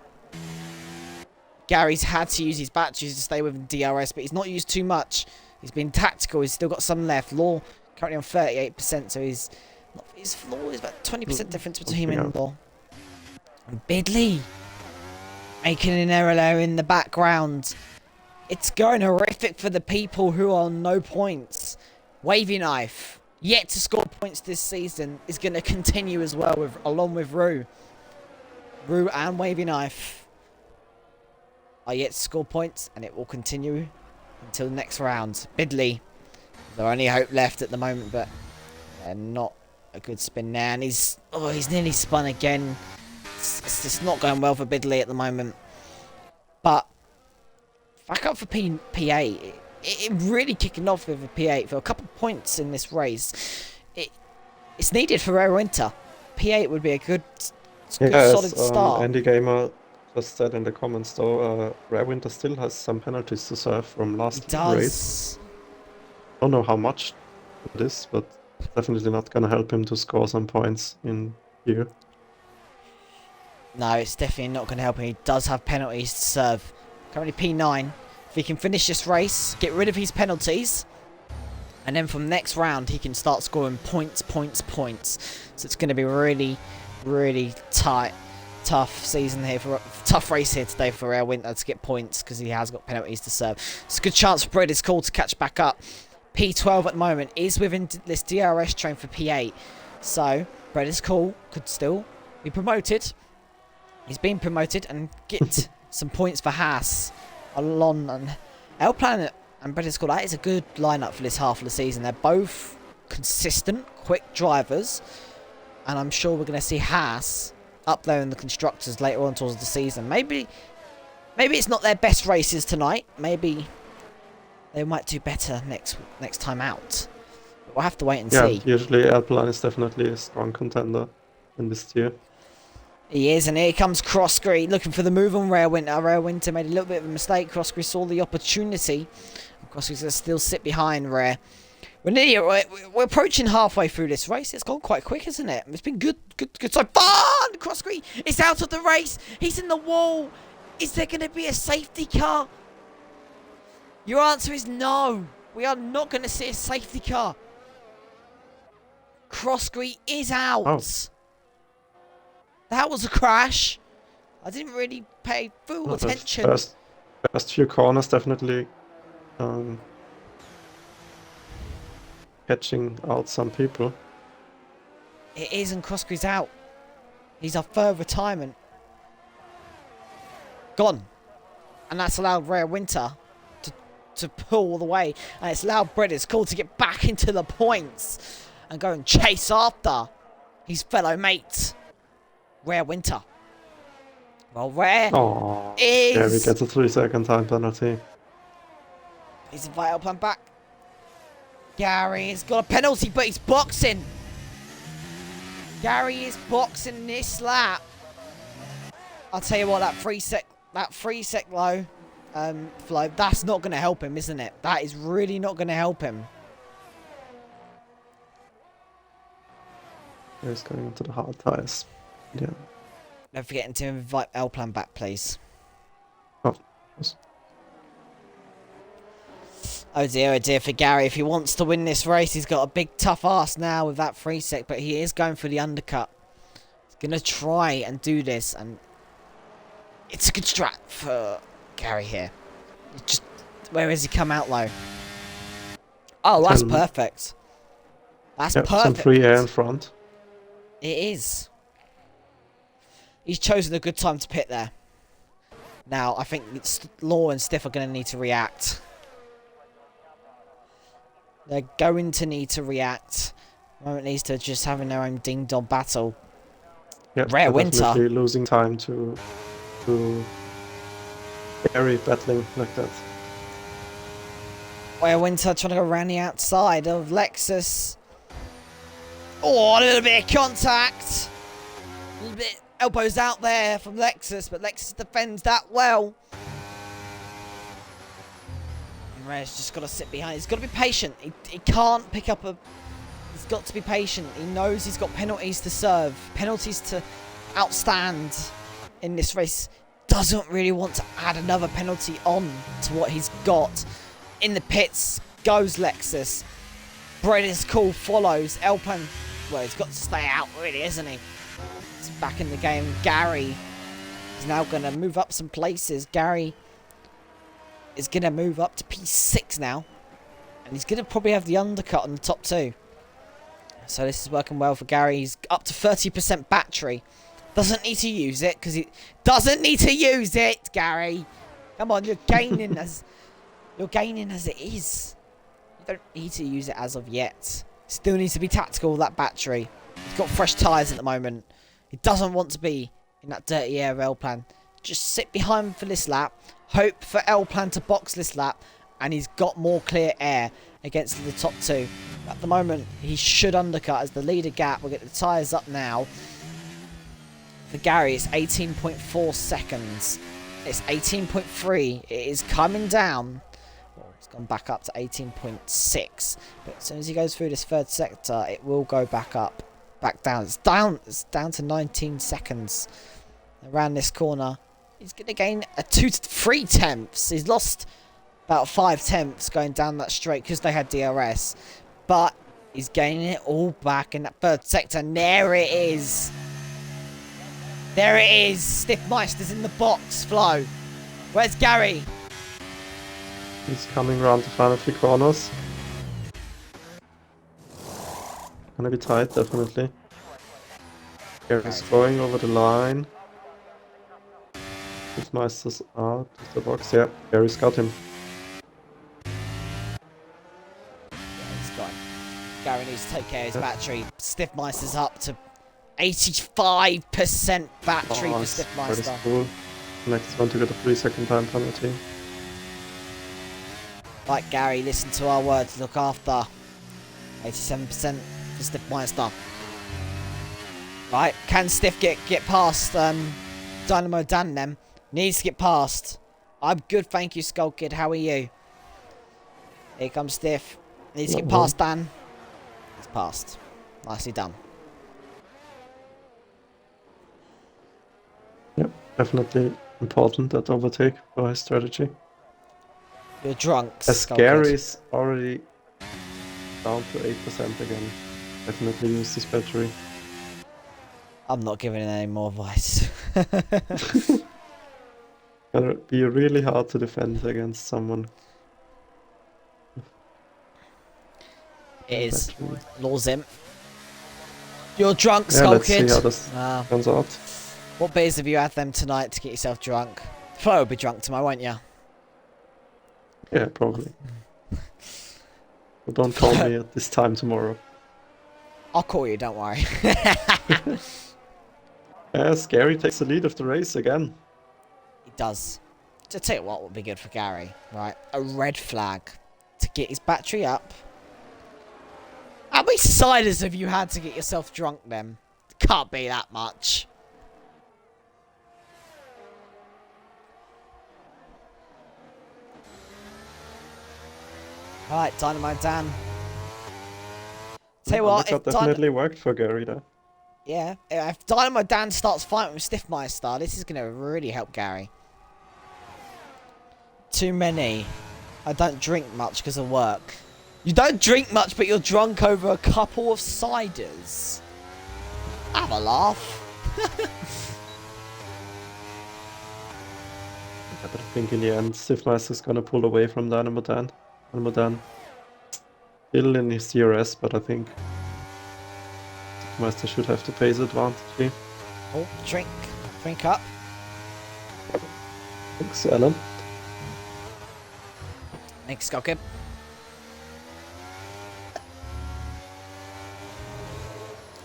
Gary's had to use his batteries to stay within DRS, but he's not used too much. He's been tactical. He's still got some left. Law currently on 38%, so his flaw is about 20% difference between him and Law. And Bidley making an error there in the background. It's going horrific for the people who are on no points. Wavy Knife, yet to score points this season, is going to continue as well, along with Rue. Rue and Wavy Knife are yet to score points, and it will continue until the next round. Bidley, their only hope left at the moment, but not a good spin there. And he's nearly spun again. It's just not going well for Bidley at the moment. But back up for P8. It really kicking off with a P8 for a couple of points in this race. It's needed for Rare Winter. P8 would be a good solid start. Andy Gamer just said in the comments though, Rare Winter still has some penalties to serve from last It does. race. Don't know how much it is, but definitely not gonna help him to score some points in here. No, it's definitely not going to help him. He does have penalties to serve. Currently P9. If he can finish this race, get rid of his penalties, and then from next round he can start scoring points. So it's going to be really, really tough season here, tough race here today for Rare Winter to get points because he has got penalties to serve. It's a good chance for Brady's call to catch back up. P12 at the moment is within this DRS train for P8. So, Brett is cool. Could still be promoted. He's been promoted and get some points for Haas. Alon and El Planet and Brett is cool. That is a good lineup for this half of the season. They're both consistent, quick drivers. And I'm sure we're going to see Haas up there in the constructors later on towards the season. Maybe it's not their best races tonight. Maybe they might do better next time out. But we'll have to wait and see. Usually Alpine is definitely a strong contender in this tier. He is, and here comes Crossgree looking for the move on Rare Winter. Rare Winter made a little bit of a mistake. Crossgree saw the opportunity. Crossgree's going to still sit behind Rare. We're approaching halfway through this race. It's gone quite quick, isn't it? It's been good so far. Crossgree is out of the race. He's in the wall. Is there going to be a safety car? Your answer is no. We are not going to see a safety car. Crossgree is out. Oh. That was a crash. I didn't really pay full attention. First few corners definitely catching out some people. It is, and Crossgree's out. He's off for retirement. Gone. And that's allowed Rare Winter to pull all the way. And it's allowed Brett is cool to get back into the points and go and chase after his fellow mate, Rare Winter. Well, Rare is... Yeah, we get a 3-second time penalty. He's invited plan back. Gary's got a penalty, but he's boxing. Gary is boxing this lap. I'll tell you what, that 3-sec low flow, that's not going to help him, isn't it? That is really not going to help him. He's going into the hard tires. Yeah. Don't forget to invite L-Plan back, please. Oh, yes. Oh dear for Gary. If he wants to win this race, he's got a big tough ass now with that 3-sec, but he is going for the undercut. He's going to try and do this, and it's a good strat for Gary here. Just, where has he come out low? Oh, that's perfect. That's perfect. Some free air in front. It is. He's chosen a good time to pit there. Now, I think Law and Stiff are going to need to react. They're going to need to react. Moment needs to just having their own ding-dong battle. Yeah, Rare Winter losing time to Gary battling like that. Rare Winter trying to go around the outside of Lexus. Oh, a little bit of contact. A little bit elbows out there from Lexus, but Lexus defends that well. Rare's just got to sit behind. He's got to be patient. He can't pick up a... He's got to be patient. He knows he's got penalties to serve. Penalties to outstand in this race. Doesn't really want to add another penalty on to what he's got. In the pits goes Lexus. Brett is cool. Follows. Elpan... Well, he's got to stay out, really, isn't he? He's back in the game. Gary is now going to move up some places. Gary is going to move up to P6 now. And he's going to probably have the undercut on the top two. So this is working well for Gary. He's up to 30% battery. Doesn't need to use it because he doesn't need to use it, Gary. Come on, you're gaining as it is. You don't need to use it as of yet. Still needs to be tactical, that battery. He's got fresh tyres at the moment. He doesn't want to be in that dirty air L-Plan. Just sit behind for this lap. Hope for L-Plan to box this lap. And he's got more clear air against the top two. At the moment, he should undercut as the leader gap. We'll get the tyres up now. For Gary, it's 18.4 seconds. It's 18.3. It is coming down. Well, it's gone back up to 18.6. But as soon as he goes through this third sector, it will go back up. Back down. It's down to 19 seconds. Around this corner. He's going to gain a 2 to 3 tenths. He's lost about 5 tenths going down that straight because they had DRS. But he's gaining it all back in that third sector. And there it is. There it is. Stiffmeister's in the box. Flo. Where's Gary? He's coming around the final 3 corners. Gonna be tight, definitely. Gary's going over the line. Meister's out of the box. Yeah, Gary's got him. Yeah, he's got him. Gary needs to take care of his battery. Stiffmeister's up to 85% battery for That is Stiffmeister. cool. Next one to get a 3-second time penalty. Right, Gary, listen to our words. Look after. 87% for Stiffmeister. Right, can Stiff get past Dynamo Dan then? Needs to get past. I'm good, thank you, Skull Kid. How are you? Here comes Stiff. Needs to get past Dan. It's passed. Nicely done. Yep, definitely important, that overtake for his strategy. You're drunk, As Skull Kid. Gary's already down to 8% again. Definitely use this battery. I'm not giving it any more advice. Gonna be really hard to defend against someone. It is. Battery. Lose him. You're drunk, Yeah, Skull let's Kid. see how this turns out. What beers have you had them tonight to get yourself drunk? Flo will be drunk tomorrow, won't you? Yeah, probably. But don't call me at this time tomorrow. I'll call you, don't worry. Gary takes the lead of the race again. He does. To tell you what would be good for Gary, right? A red flag to get his battery up. How many ciders have you had to get yourself drunk then? Can't be that much. Alright, Dynamite Dan. Tell you what, that definitely worked for Gary there. yeah, if Dynamite Dan starts fighting with Stiffmeister, this is going to really help Gary. Too many. I don't drink much because of work. You don't drink much, but you're drunk over a couple of ciders. Have a laugh. Yeah, but I think in the end, Stiffmeister's gonna pull away from Dynamo Dan. Dynamo Dan still in his CRS, but I think Stiffmeister should have the pace advantage here. Oh, drink. Drink up. Thanks, Alan. Next, Skullkid.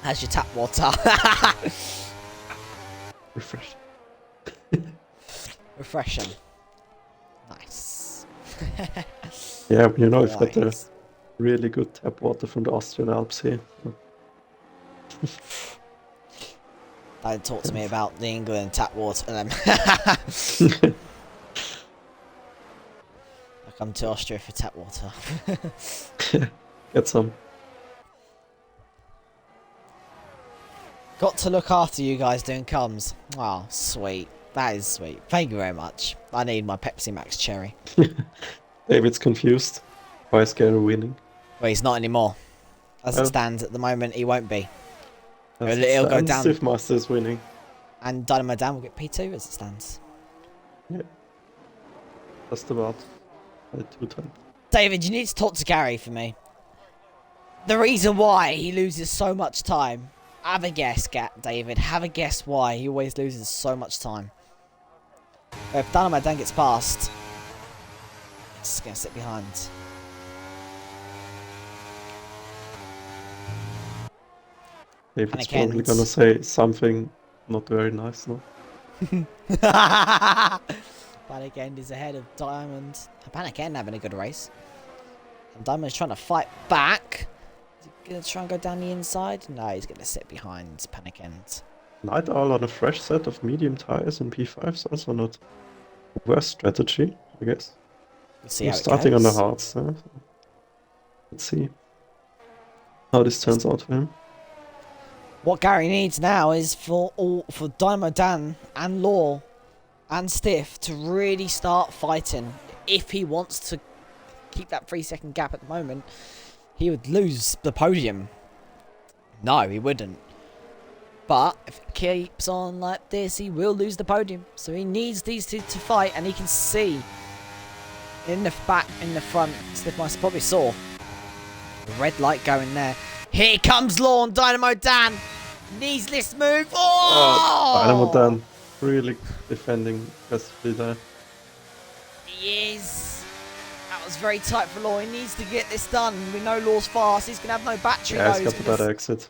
How's your tap water? Refresh. Refreshing. Nice. Yeah, you know, I've got the Nice. really good tap water from the Austrian Alps here. Don't talk to me about the England tap water then. I come to Austria for tap water. Get some. Got to look after you guys doing comms. Oh, sweet. That is sweet. Thank you very much. I need my Pepsi Max cherry. David's confused. Why is Gary winning? Well, he's not anymore. As it Oh. stands at the moment, he won't be. As It'll it go stands, down. Stiffmeister is winning. And Dynamo Dan will get P2 as it stands. Yeah. Just about. By 2 times. David, you need to talk to Gary for me. The reason why he loses so much time. Have a guess, David. Have a guess why he always loses so much time. If Dynamo Dan gets past, it's just going to sit behind. David's Panic probably ends. gonna say something not very nice, no? Panic End is ahead of Diamond. Panic End having a good race. And Diamond's trying to fight back. Is he going to try and go down the inside? No, he's going to sit behind Panic End. Night Owl on a fresh set of medium tires in P5 is also not the worst strategy, I guess. We'll see We're how it starting on the goes. hards. Let's see how this turns out for him. What Gary needs now is for Dynamo Dan and Law and Stiff to really start fighting. If he wants to keep that 3-second gap at the moment, he would lose the podium. No, he wouldn't. But if it keeps on like this, he will lose the podium. So he needs these two to fight, and he can see in the back, in the front, Stiffmeister probably saw the red light going there. Here comes Lawn, Dynamo Dan. Needs this move. Oh! Dynamo Dan really defending aggressively there. He is. That was very tight for Law. He needs to get this done. We know Law's fast. He's going to have no battery. Yeah, he's got the better exit.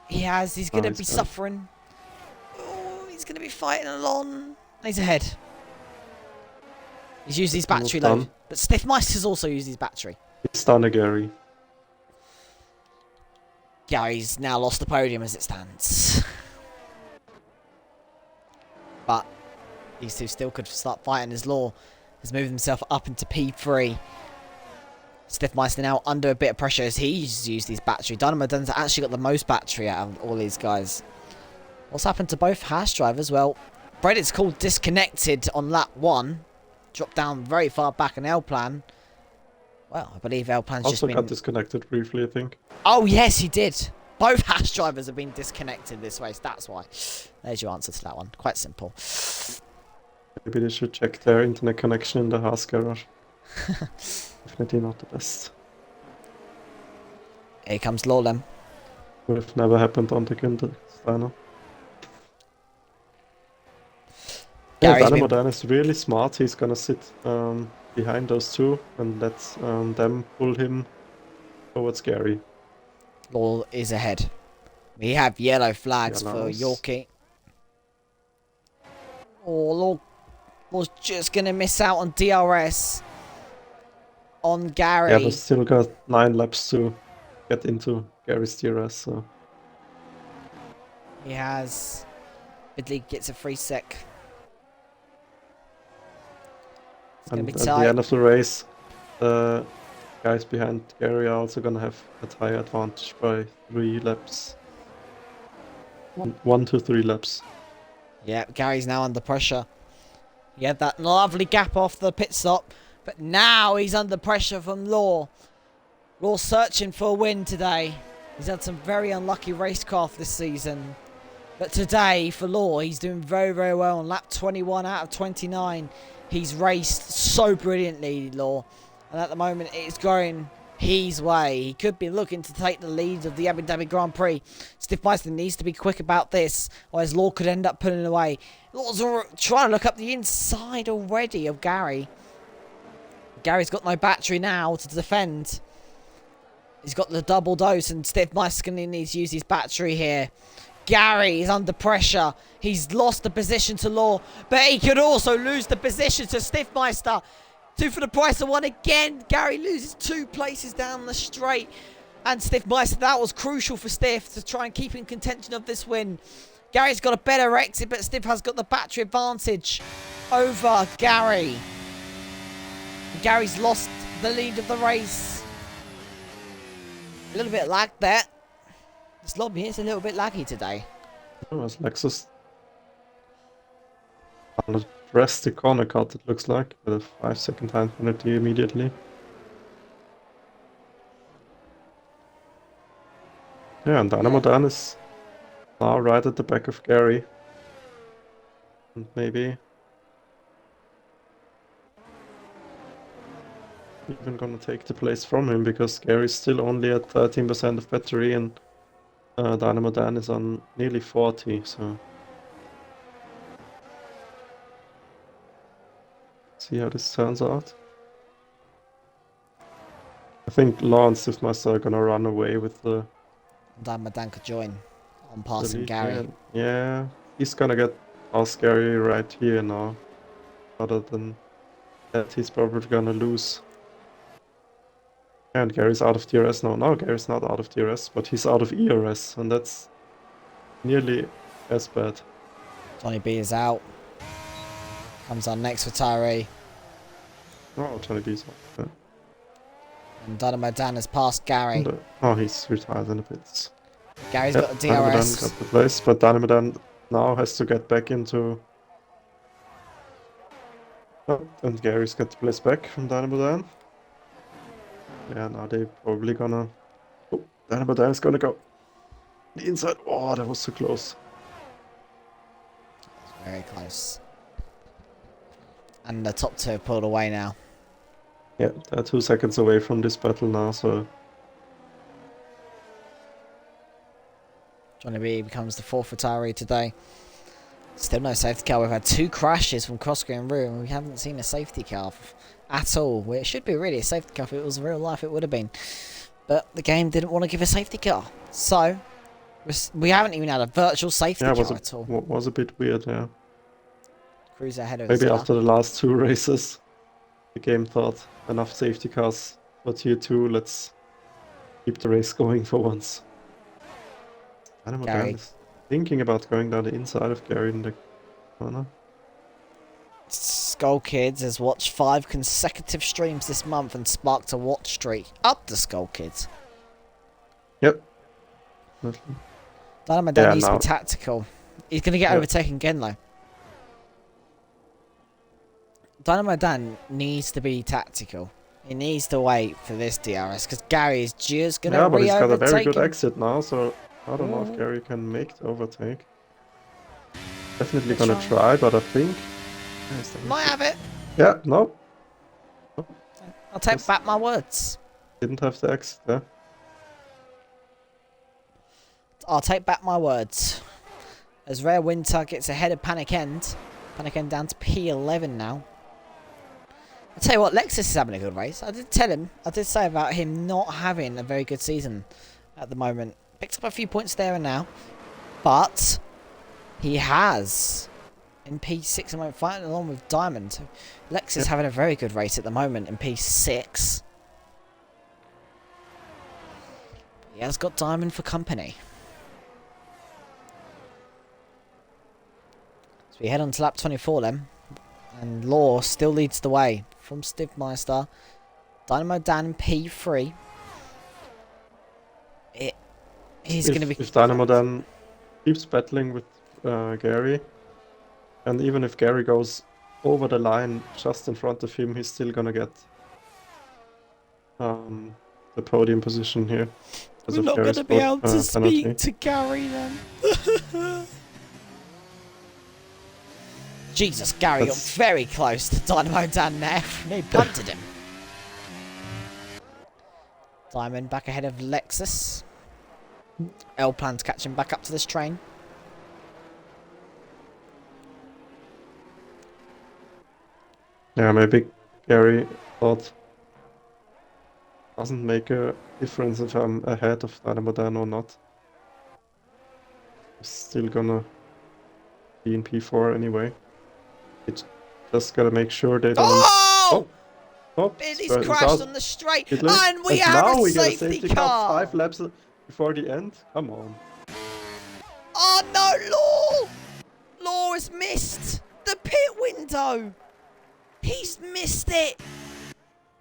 He has. He's going to be bad. suffering. Oh, he's going to be fighting along. He's ahead. He's used his battery low. But Stiffmeister's also used his battery. It's done, Gary. Gary's now lost the podium as it stands. But these two still could start fighting as Law has moved himself up into P3. Stiffmeister now under a bit of pressure as he's used his battery. Dynamo Dan's actually got the most battery out of all these guys. What's happened to both Haas drivers? Well, Breadit's called disconnected on lap 1. Dropped down very far back in L-Plan. Well, I believe L-Plan's just been... Also got disconnected briefly, I think. Oh, yes, he did. Both Haas drivers have been disconnected this race. That's why. There's your answer to that one. Quite simple. Maybe they should check their internet connection in the Haas garage. Definitely not the best. Here comes Lawlem. Would have never happened on the Kindersteiner. Yeah, Dynamo Dan is really smart. He's gonna sit behind those two and let them pull him towards Gary. Law is ahead. We have yellow flags for Yorkie. Oh, Law was just gonna miss out on DRS on Gary. Yeah, but still got 9 laps to get into Gary's DRS. So he has. Bidley gets a free sec. And at the end of the race, the guys behind Gary are also gonna have a tire advantage by 3 laps. 1 to 3 laps. Yeah, Gary's now under pressure. He had that lovely gap off the pit stop, but now he's under pressure from Law. Law searching for a win today. He's had some very unlucky racecraft this season. But today, for Law, he's doing very, very well on lap 21 out of 29. He's raced so brilliantly, Law. And at the moment, it's going his way. He could be looking to take the lead of the Abu Dhabi Grand Prix. Stiffmeister needs to be quick about this, or his Law could end up pulling away. Law's trying to look up the inside already of Gary. Gary's got no battery now to defend. He's got the double dose, and Stiffmeister needs to use his battery here. Gary is under pressure. He's lost the position to Law, but he could also lose the position to Stiffmeister. 2 for the price of 1 again. Gary loses 2 places down the straight. And Stiffmeister, that was crucial for Stiff to try and keep in contention of this win. Gary's got a better exit, but Stiff has got the battery advantage over Gary. Gary's lost the lead of the race. A little bit lag there. This lobby is a little bit laggy today. Oh, as Lexus addressed the corner cut, it looks like, with a 5-second time penalty immediately. Yeah, and Dynamo Dan is now right at the back of Gary. And maybe even gonna take the place from him, because Gary's still only at 13% of battery and Dynamo Dan is on nearly 40, so see how this turns out. I think Law and Stiffmeister are gonna run away with the Dynamo Dan could join on passing Gary. Yeah, he's gonna get past Gary right here now. Other than that, he's probably gonna lose. And Gary's out of DRS now. No, Gary's not out of DRS, but he's out of ERS, and that's nearly as bad. Johnny B is out. Comes on next for Tyree. Oh, Johnny B's out. Yeah. And Dynamo Dan has passed Gary. And, oh, he's retired in the pits. Gary's got a Dynamo Dan DRS. got the place, but Dynamo Dan now has to get back into... Oh, and Gary's got the place back from Dynamo Dan. Yeah, now they're probably gonna... Oh, Dynamo Dan is gonna go the inside. Oh, that was so close. Very close. And the top 2 have pulled away now. Yeah, they're 2 seconds away from this battle now, so... Johnny B becomes the 4th retiree today. Still no safety car. We've had 2 crashes from Crossgreen and Rue, and we haven't seen a safety car at all. Well, it should be really a safety car. If it was real life, it would have been. But the game didn't want to give a safety car. So, we haven't even had a virtual safety car at all. Was a bit weird, yeah. Cruiser ahead of Maybe after the last 2 races, the game thought, enough safety cars for Tier 2, let's keep the race going for once. Dynamo Dan is thinking about going down the inside of Gary in the corner. Skull Kids has watched 5 consecutive streams this month and sparked a watch streak. Up the Skull Kids. Yep. Dynamo Dan needs to be tactical. He's going to get overtaken again, though. Dynamo Dan needs to be tactical. He needs to wait for this DRS because Gary is just going to but he's got a very good him. exit now, so I don't know if Gary can make the overtake. Definitely going to try, but I think... Might have it. Yeah, no. I'll take back my words. Didn't have the exit there. I'll take back my words. As Rare Winter gets ahead of Panic End. Panic End down to P11 now. I'll tell you what, Lexus is having a good race. I did say about him not having a very good season at the moment. Picked up a few points there and now. But he has in P6 and went fighting along with Diamond. Lexus having a very good race at the moment in P6. He has got Diamond for company. So we head on to lap 24 then. And Law still leads the way from Stivmeister. Dynamo Dan in P3. He's going to be... If Dynamo Dan keeps battling with Gary, and even if Gary goes over the line just in front of him, he's still going to get the podium position here. We're not going to be able to speak to Gary then. Jesus, Gary got very close to Dynamo Dan there. He punted him. Diamond back ahead of Lexus. L plans catching back up to this train. Yeah, maybe Gary thought doesn't make a difference if I'm ahead of Dynamo Dan or not. I'm still gonna be in P4 anyway. It's just gotta make sure they don't... Oh! Oh! Billy's crashed on the straight, and we have a safety car! 5 laps before the end? Come on. Oh no, Law! Law has missed the pit window! He's missed it!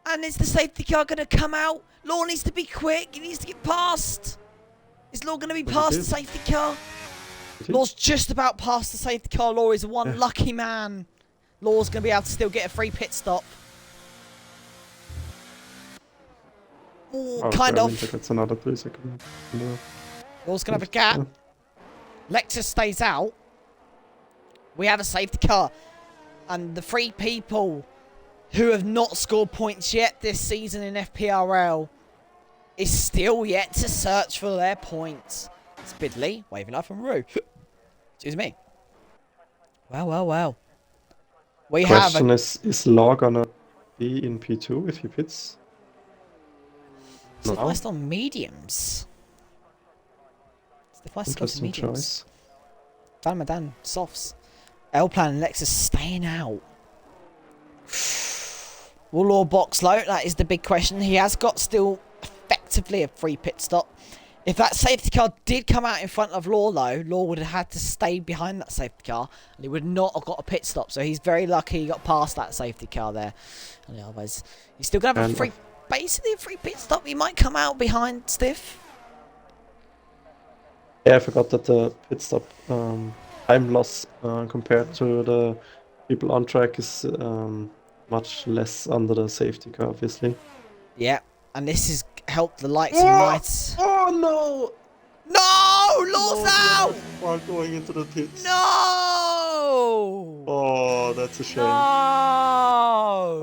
And is the safety car going to come out? Law needs to be quick, he needs to get past! Is Law going to be past the safety car? Law's just about past the safety car. Law is one lucky man. Law's going to be able to still get a free pit stop. Ooh, kind of. That's another 3 seconds. No. Law's going to have a gap. Lexus stays out. We have a safety car. And the 3 people who have not scored points yet this season in FPRL is still yet to search for their points. Spidley waving up from Rue. Excuse me. Well. We Question is Law gonna be in P2 if he pits? It's placed on mediums. It's placed on mediums. Dynamo Dan, softs. L-Plan and Lexus staying out. Will Law box low? That is the big question. He has got still effectively a free pit stop. If that safety car did come out in front of Law, though, Law would have had to stay behind that safety car, and he would not have got a pit stop. So he's very lucky he got past that safety car there. And otherwise, he's still going to have a free, basically a free pit stop. He might come out behind Stiff. Yeah, I forgot that the pit stop time loss compared to the people on track is much less under the safety car, obviously. Yeah, and this has helped the likes of Knights. Oh no! No! Law's out! While going into the pits. No! Oh, that's a shame. No!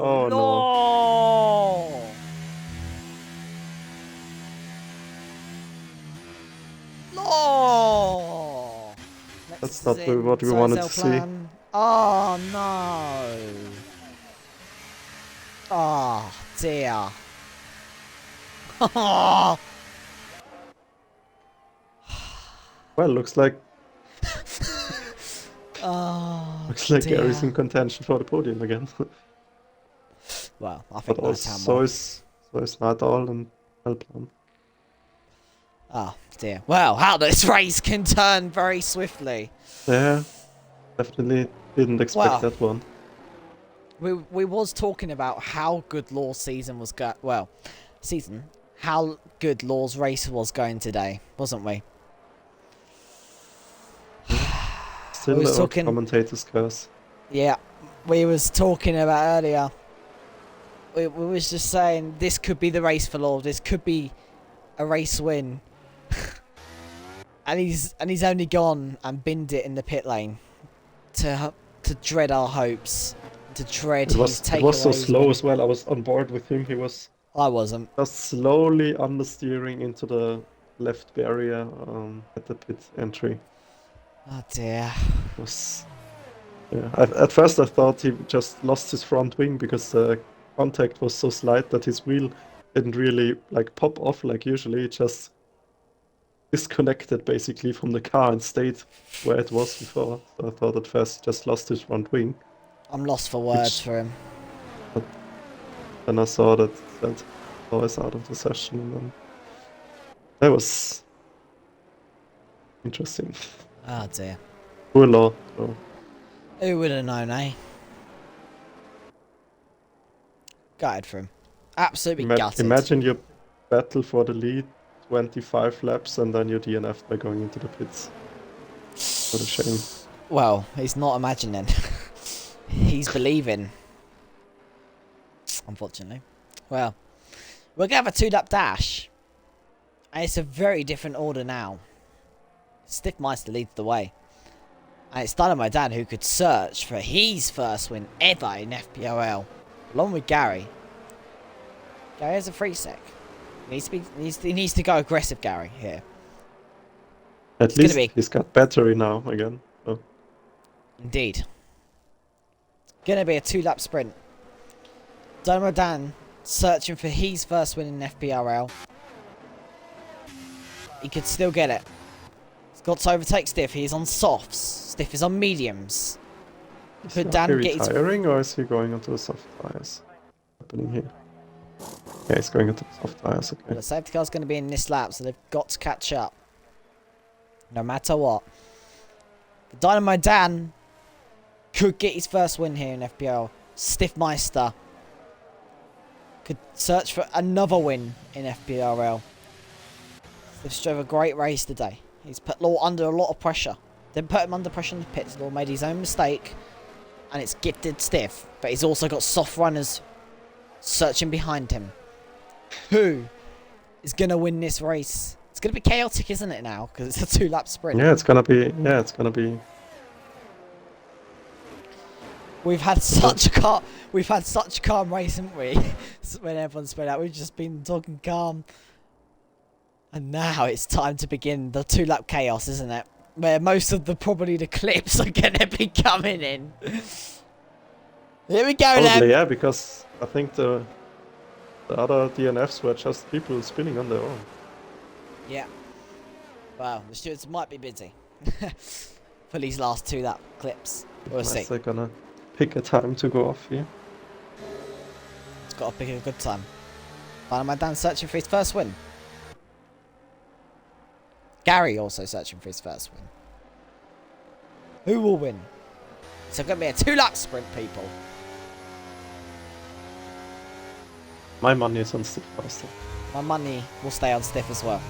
Oh no! not what we wanted to see. Oh no! Oh dear! Well, looks like Oh Gary's in contention for the podium again. Well, I think But also so is Nadal and Alpine. Oh dear. Well, how this race can turn very swiftly. Yeah, definitely didn't expect that one. We was talking about how good Law's season was how good Law's race was going today, wasn't we? Still the old commentator's curse. Yeah, we was talking about earlier. We was just saying this could be the race for Law. This could be a race win. and he's only gone and binned it in the pit lane to dread our hopes, to dread his takeaways. It was so slow as well. I was on board with him. I wasn't. Just slowly understeering into the left barrier at the pit entry. Oh dear. At first I thought he just lost his front wing because the contact was so slight that his wheel didn't really like pop off like usually. It just disconnected basically from the car and stayed where it was before. So I thought at first he just lost his front wing. I'm lost for words for him. But then I saw that was out of the session, and then that was interesting. Oh dear. Poor Law. So. Who would have known, eh? Gutted for him. Absolutely gutted. Imagine you battle for the lead 25 laps and then you're DNF'd by going into the pits. What a shame. Well, he's not imagining. He's believing. Unfortunately. Well, we're going to have a 2-lap dash. And it's a very different order now. Stiffmeister leads the way. And it's Dynamo Dan who could search for his first win ever in FPRL. Along with Gary. Gary has a free sec. He needs to go aggressive, Gary, here. At least he's got battery now again. So. Indeed. Gonna be a 2-lap sprint. Dynamo Dan searching for his first win in FPRL. He could still get it. He's got to overtake Stiff. He is on softs. Stiff is on mediums. Could Dan get retiring or is he going onto the soft tires? What's happening here? Yeah, he's going into the soft tires, okay. Well, the safety car's going to be in this lap, so they've got to catch up. No matter what. The Dynamo Dan could get his first win here in FPL. Stiffmeister could search for another win in FPRL. Stiff's drove a great race today. He's put Law under a lot of pressure. Didn't put him under pressure in the pits. Law made his own mistake. And it's gifted Stiff. But he's also got soft runners searching behind him. Who is going to win this race? It's going to be chaotic, isn't it, now? Because it's a 2-lap sprint. Yeah, it's going to be. We've had such a calm race, haven't we? When everyone's spread out, we've just been talking calm. And now it's time to begin the 2-lap chaos, isn't it? Where most of probably the clips are going to be coming in. Here we go, then. Yeah, because I think the other DNFs were just people spinning on their own. Yeah. Well, the stewards might be busy for these last 2-lap clips. We'll see. They're gonna pick a time to go off here. It's got to pick a good time. Dynamo Dan searching for his first win. Gary also searching for his first win. Who will win? It's going to be a 2-lap sprint, people. My money is on Stiffmeister. My money will stay on Stiff as well.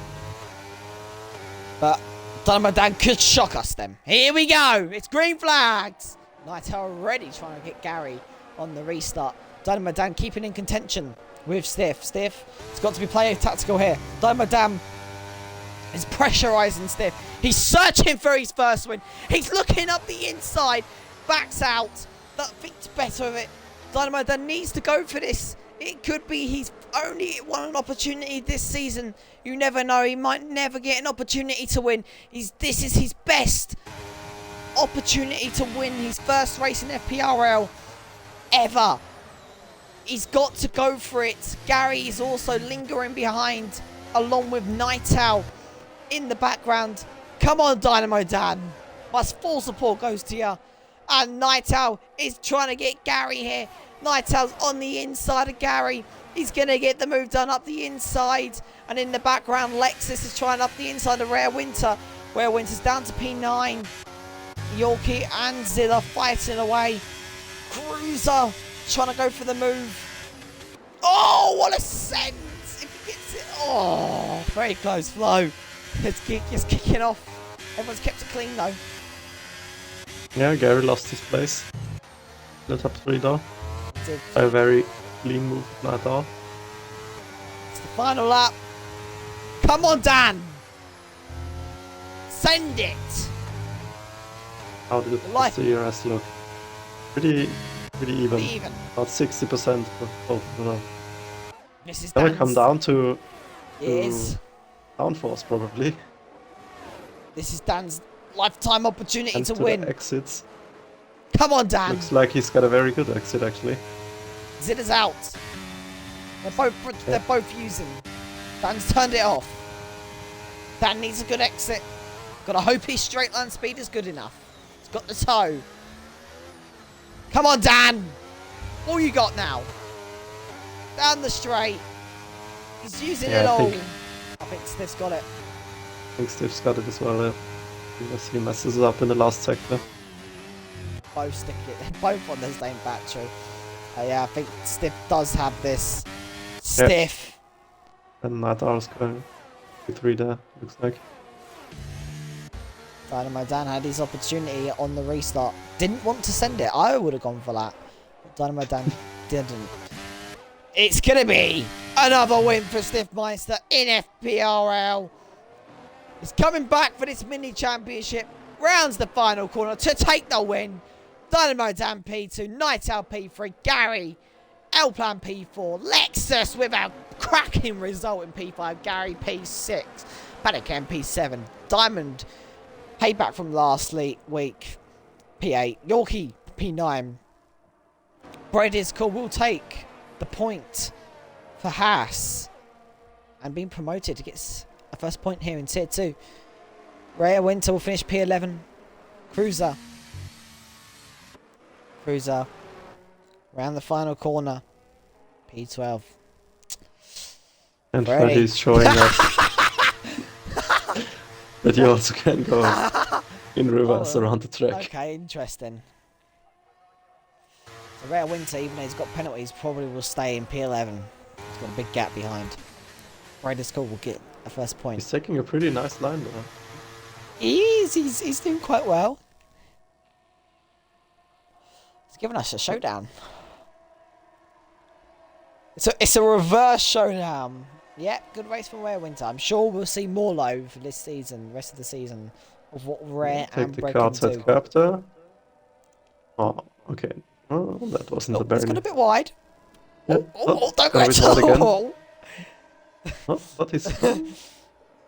But Dynamo Dan could shock us then. Here we go. It's green flags. Nightel already trying to get Gary on the restart. Dynamo Dan keeping in contention with Stiff. Stiff, it's got to be playing tactical here. Dynamo Dan is pressurising Stiff. He's searching for his first win. He's looking up the inside. Backs out. That thinks better of it. Dynamo Dan needs to go for this. It could be he's only won an opportunity this season. You never know. He might never get an opportunity to win. This is his best opportunity to win his first race in FPRL ever. He's got to go for it. Gary is also lingering behind, along with Night Owl in the background. Come on, Dynamo Dan. My full support goes to you. And Night Owl is trying to get Gary here. Night Owl's on the inside of Gary. He's going to get the move done up the inside. And in the background, Lexus is trying up the inside of Rare Winter. Rare Winter's down to P9. Yorkie and Zilla fighting away. Cruiser trying to go for the move. Oh, what a sense! If he gets it. Oh, very close flow. It's kicking off. Everyone's kept it clean though. Yeah, Gary lost his place. The top 3 though. A very clean move from Night Owl. It's the final lap. Come on, Dan! Send it! How did the CRS look? Pretty even. About 60% for both of them. This is Gonna come down to Yes. downforce probably. This is Dan's lifetime opportunity And to to win. the exits. Come on, Dan! Looks like he's got a very good exit actually. Zilla's out. They're both using. Dan's turned it off. Dan needs a good exit. Gotta hope his straight line speed is good enough. He's got the toe. Come on, Dan! All you got now. Down the straight. He's using it all. I think Stiff's got it. I think Stiff's got it as well, yeah. Unless he messes it up in the last sector. Both stick it. They're both on the same battery. Yeah, I think Stiff does have this. Stiff. And Night Owl's going P3 there, looks like. Dynamo Dan had his opportunity on the restart. Didn't want to send it. I would have gone for that. But Dynamo Dan didn't. It's going to be another win for Stiff Meister in FPRL. He's coming back for this mini championship. Rounds the final corner to take the win. Dynamo Dan P2, Night Owl P3, Gary, L-Plan P4, Lexus with a cracking result in P5, Gary P6, Panican P7, Diamond payback from last week, P8, Yorkie P9. Bread is cool, will take the point for Haas and being promoted to get a first point here in Tier 2. Rare Winter will finish P11. Cruiser round the final corner. P12. And Ready. Freddy's showing us that you also can go in reverse around the track. Okay, interesting. So Rare Winter, even though he's got penalties, probably will stay in P11. He's got a big gap behind. Brady School will get a first point. He's taking a pretty nice line there. He's doing quite well. He's giving us a showdown. It's a reverse showdown. Yeah, good race for Rare Winter. I'm sure we'll see more live for this season, rest of the season, of what Rare and Take Bread the can cards do. at curb there. Oh, okay. Oh, that wasn't the It's got a bit wide. Yeah. Don't go go with that again. Oh, what is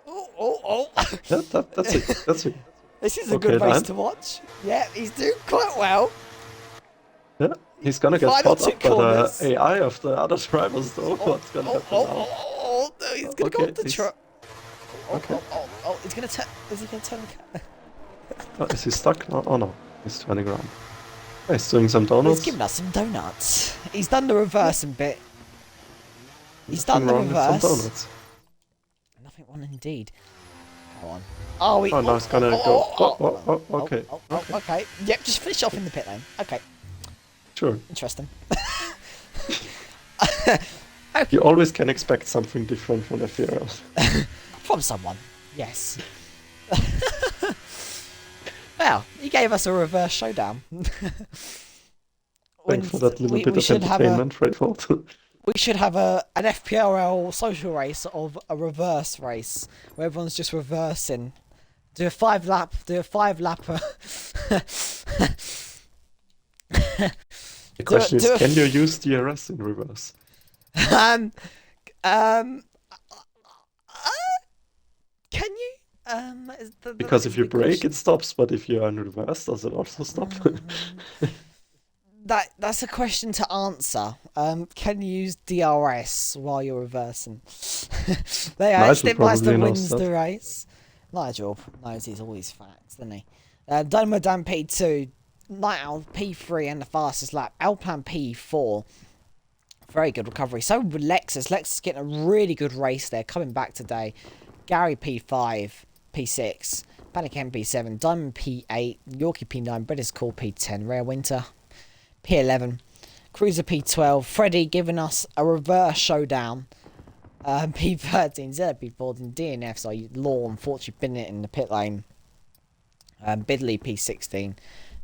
oh. Yeah, that's it. That's it. This is a Okay, good race Dan. to watch. Yeah, he's doing quite well. Yeah, he's gonna get Final caught two up by corners. the AI of the other drivers though. What's gonna happen now? No, he's gonna go Okay, off the he's- truck. okay. He's gonna turn. Is he gonna turn the car? Oh, is he stuck now? Oh no, he's turning around. He's doing some He's donuts. giving us some donuts. He's done the reversing bit. He's Nothing done the wrong with some reverse. donuts. Nothing wrong indeed. Go on. Oh, Oh, now it's gonna go. Okay. Okay. Okay. Yep, just finish off in the pit lane. Okay, Sure. interesting. You always can expect something different from FPRL. From someone, yes. Well, he gave us a reverse showdown. Thanks for that little bit of entertainment, Fredford. We should have an FPRL social race of a reverse race where everyone's just reversing. Do a 5 lapper. The question is, can you use DRS in reverse? Can you? Because That is if a you good brake, question. it stops, but if you're in reverse, does it also stop? That's a question to answer. Can you use DRS while you're reversing? There, it's Nigel Steve Meister probably knows wins that. the race. Nigel knows he's always facts, doesn't he? Dynamo Dan P2, Night Owl P3 and the fastest lap. Alpine P4. Very good recovery. So with Lexus. Lexus getting a really good race there, coming back today. Gary P5, P6, Panic M P7, Diamond P8, Yorkie P9, British Call P10, Rare Winter P11, Cruiser P12, Freddie giving us a reverse showdown. P13, Zeta P14, DNF, so Law unfortunately been it in the pit lane. Bidley P16,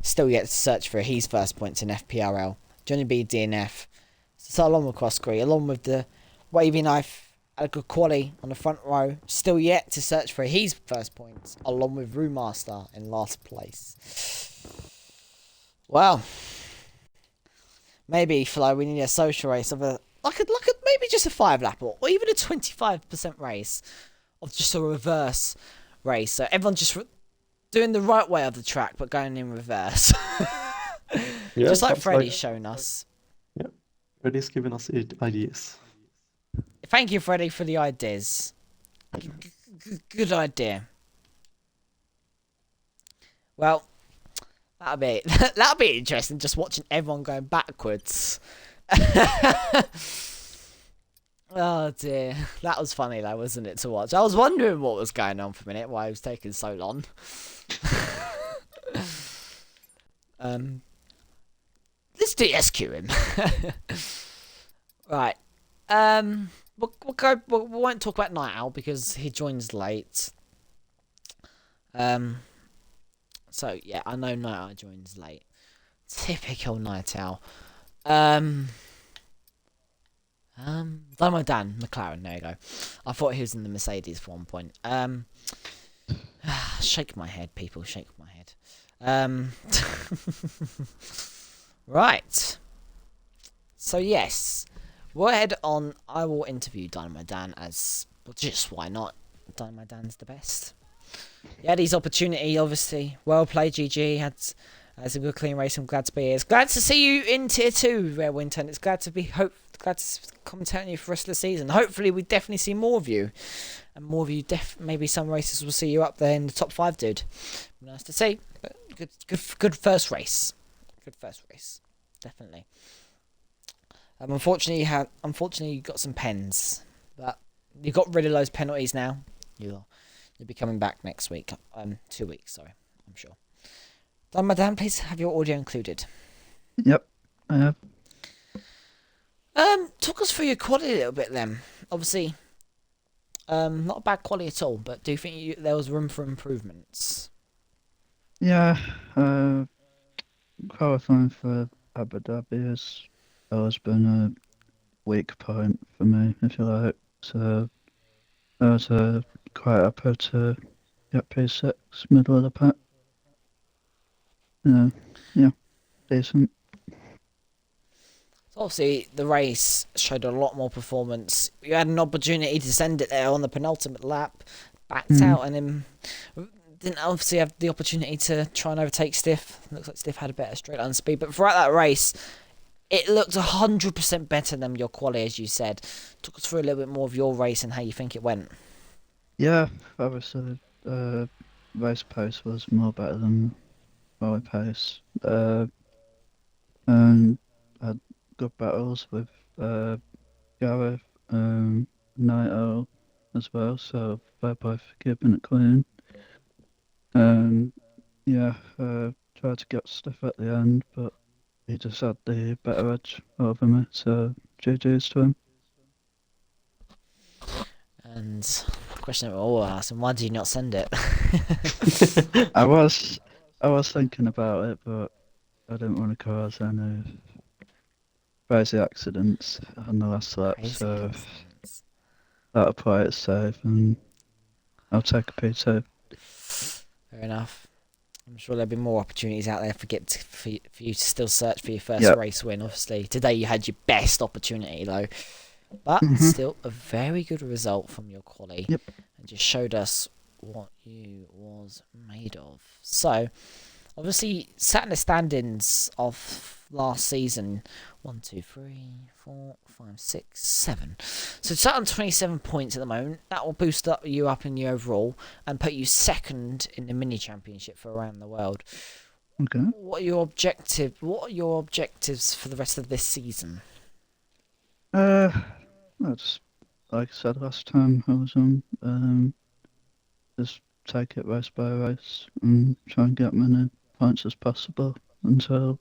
still yet to search for his first points in FPRL. Johnny B DNF. So along with Crossgree, along with the Wavy Knife, had a good quality on the front row. Still yet to search for his first points, along with Brewmaster in last place. Well, maybe Flo, we need a social race of a like a maybe just a 5 lap or even a 25% race of just a reverse race. So everyone just doing the right way of the track, but going in reverse. Yeah, Just like sounds Freddie's shown us. Yeah, Freddie's giving us ideas. Thank you, Freddie, for the ideas. Good idea. Well, that'll be that'll be interesting. Just watching everyone going backwards. Oh dear, that was funny though, wasn't it, to watch? I was wondering what was going on for a minute, why it was taking so long. Let's DSQ him. Right. We won't talk about Night Owl because he joins late. So yeah, I know Night Owl joins late. Typical Night Owl. Dynamo Dan McLaren. There you go. I thought he was in the Mercedes for one point. Shake my head, people. Shake my head. Right. So yes. We'll head on. I will interview Dynamo Dan as well, just why not? Dynamo Dan's the best. He had his opportunity, obviously. Well played, GG. Had a good clean race. I'm glad to be here. It's glad to see you in tier 2, Rare Winter. And it's glad to commentate on you for the rest of the season. Hopefully, we definitely see more of you, and more of you. Maybe some races will see you up there in the top 5, dude. Nice to see. But good first race. Good first race, definitely. Unfortunately, you got some pens, but you got rid of those penalties now. You'll be coming back next week. 2 weeks, sorry, I'm sure. Madame, please have your audio included. Yep, I have. Talk us through your quality a little bit then. Obviously, not a bad quality at all, but do you think there was room for improvements? Yeah, qualifying for Abu Dhabi has always been a weak point for me, if you like. So I was quite happy to get P6, middle of the pack. Yeah, decent. So obviously, the race showed a lot more performance. You had an opportunity to send it there on the penultimate lap, backed out, and then didn't obviously have the opportunity to try and overtake Stiff. Looks like Stiff had a better straight line speed, but throughout that race, it looked 100% better than your quali, as you said. Talk us through a little bit more of your race and how you think it went. Yeah, obviously, race pace was more better than quali pace. And had good battles with Gareth, Night Owl as well, so they're both keeping it clean. Yeah, tried to get stuff at the end, but he just had the better edge over me, so GG's to him. And the question we're all asking, why did you not send it? I was thinking about it, but I didn't want to cause any crazy accidents on the last lap, so that'll play it safe, and I'll take a P2. Fair enough. I'm sure there'll be more opportunities out there for you to still search for your first race win. Obviously, today you had your best opportunity though, but still a very good result from your quali. Yep. And just showed us what you was made of. So, obviously, sat in the standings of last season. 1, 2, 3, 4, 5, 6, 7. So sat on 27 points at the moment. That will boost you up in the overall and put you second in the mini championship for around the world. Okay. What are your objectives for the rest of this season? That's like I said last time I was on. Just take it race by race and try and get many points as possible until